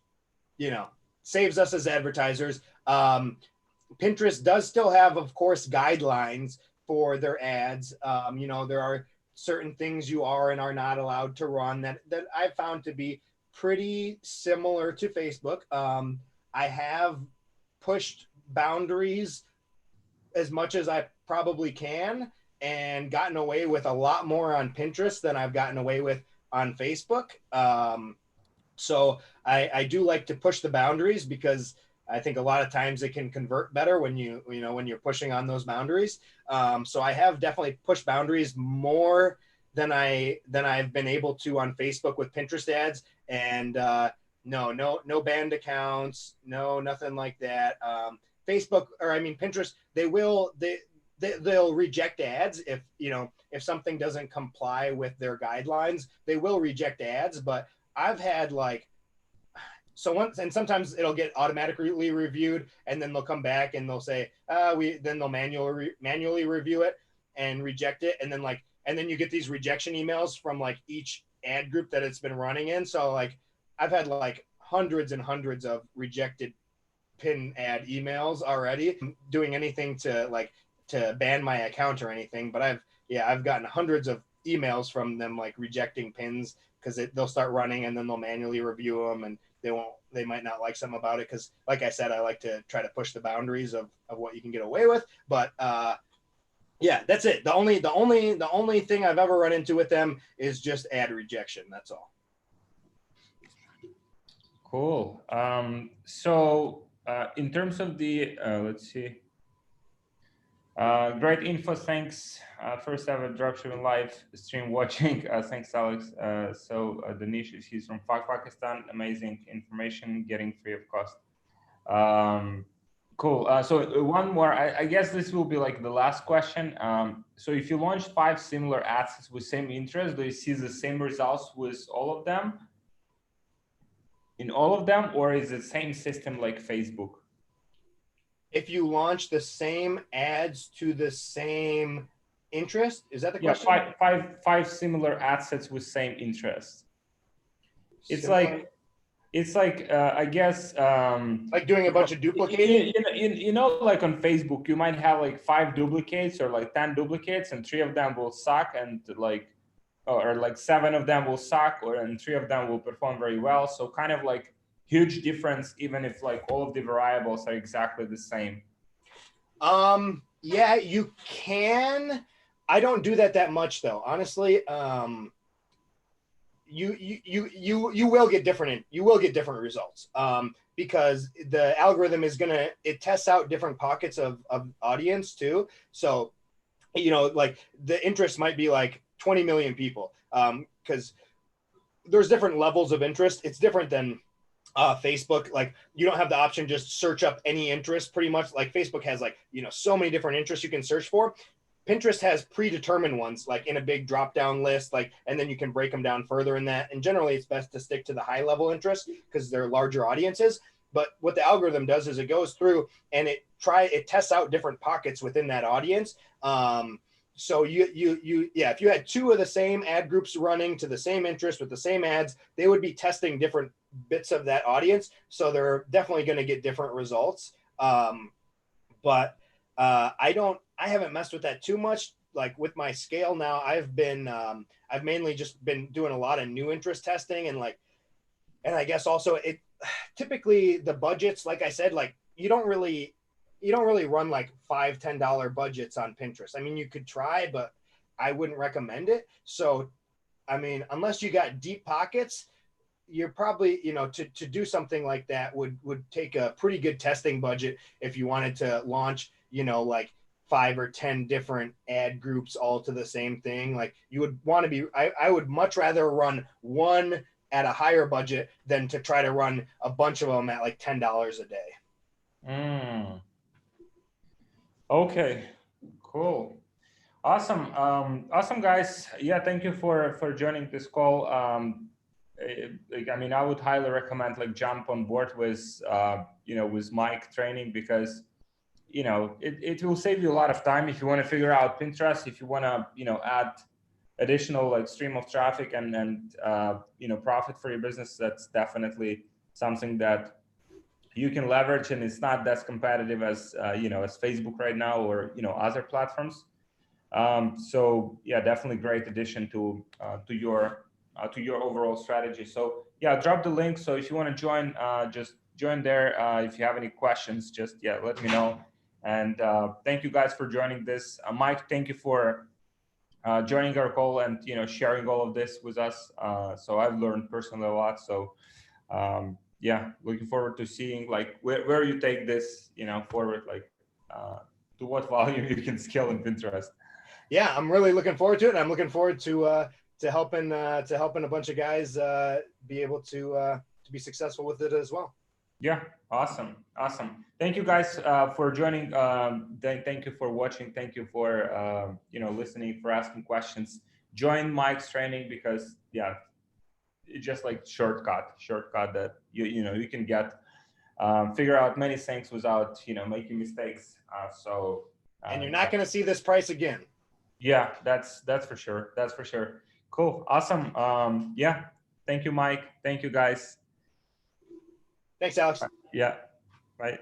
you know, saves us as advertisers. Pinterest does still have, of course, guidelines for their ads. You know, there are certain things you are and are not allowed to run that I found to be pretty similar to Facebook. I have pushed boundaries as much as I probably can and gotten away with a lot more on Pinterest than I've gotten away with on Facebook. So I do like to push the boundaries because I think a lot of times it can convert better when when you're pushing on those boundaries. So I have definitely pushed boundaries more than I've been able to on Facebook with Pinterest ads. And no banned accounts, nothing like that. Pinterest, they'll reject ads if something doesn't comply with their guidelines. They will reject ads, but I've had sometimes it'll get automatically reviewed, and then they'll come back and they'll say, then they'll manually review it and reject it. And then you get these rejection emails from like each ad group that it's been running in. So like I've had like hundreds and hundreds of rejected pin ad emails already. Doing anything to ban my account or anything, but I've gotten hundreds of emails from them like rejecting pins because they'll start running and then they'll manually review them, and they might not like something about it because, like I said, I like to try to push the boundaries of what you can get away with. But yeah, that's it. The only thing I've ever run into with them is just ad rejection. That's all. Cool. So in terms of the let's see. Great info, thanks. First ever dropshipping live stream watching. Thanks, Alex. The niche is he's from Pakistan. Amazing information, getting free of cost. Cool. So one more. I guess this will be like the last question. So if you launched 5 similar ads with same interest, do you see the same results with all of them? In all of them, or is it same system like Facebook? If you launch the same ads to the same interest, is that the question? Yeah, five similar ad sets with same interest. It's like I guess like doing a bunch of duplicating. You know, like on Facebook, you might have like 5 duplicates or like 10 duplicates, and 3 of them will suck, and or like 7 of them will suck, and 3 of them will perform very well. So kind of like huge difference, even if like all of the variables are exactly the same. Yeah, you can. I don't do that much though, honestly. You will get different results because the algorithm is it tests out different pockets of audience too. So like the interest might be like 20 million people because there's different levels of interest. It's different than Facebook. Like you don't have the option just search up any interest pretty much. Like Facebook has so many different interests you can search for. Pinterest has predetermined ones like in a big drop down list, and then you can break them down further in that. And generally it's best to stick to the high level interest because they're larger audiences. But what the algorithm does is it goes through and it tests out different pockets within that audience. So if you had 2 of the same ad groups running to the same interest with the same ads, they would be testing different bits of that audience. So they're definitely going to get different results. But I haven't messed with that too much. Like with my scale now, I've mainly just been doing a lot of new interest testing and I guess also it typically the budgets, like I said, like you don't really run like $5-10 budgets on Pinterest. I mean, you could try, but I wouldn't recommend it. So, I mean, unless you got deep pockets, you're probably, to do something like that would take a pretty good testing budget if you wanted to launch, like 5 or 10 different ad groups all to the same thing. Like you would want to be, I would much rather run one at a higher budget than to try to run a bunch of them at like $10 a day. Okay, cool. Awesome. Awesome, guys. Yeah, thank you for joining this call. I mean, I would highly recommend jump on board with with Mike training, because it will save you a lot of time if you want to figure out Pinterest, if you want to add additional stream of traffic and profit for your business. That's definitely something that you can leverage, and it's not as competitive as as Facebook right now, or other platforms. So yeah, definitely great addition to your overall strategy. So yeah, drop the link. So if you want to join, just join there. If you have any questions, just let me know. And thank you guys for joining this. Mike, thank you for joining our call and sharing all of this with us. So I've learned personally a lot. So yeah, looking forward to seeing where you take this forward, to what volume you can scale in Pinterest. Yeah, I'm really looking forward to it. I'm looking forward to helping a bunch of guys be able to be successful with it as well. Yeah, awesome. Thank you guys for joining. Thank you for watching. Thank you for listening, for asking questions. Join Mike's training, because it's just shortcut that you can get figure out many things without making mistakes. And you're not going to see this price again. Yeah, that's for sure. That's for sure. Cool. Awesome. Yeah. Thank you, Mike. Thank you, guys. Thanks, Alex. Yeah. Bye.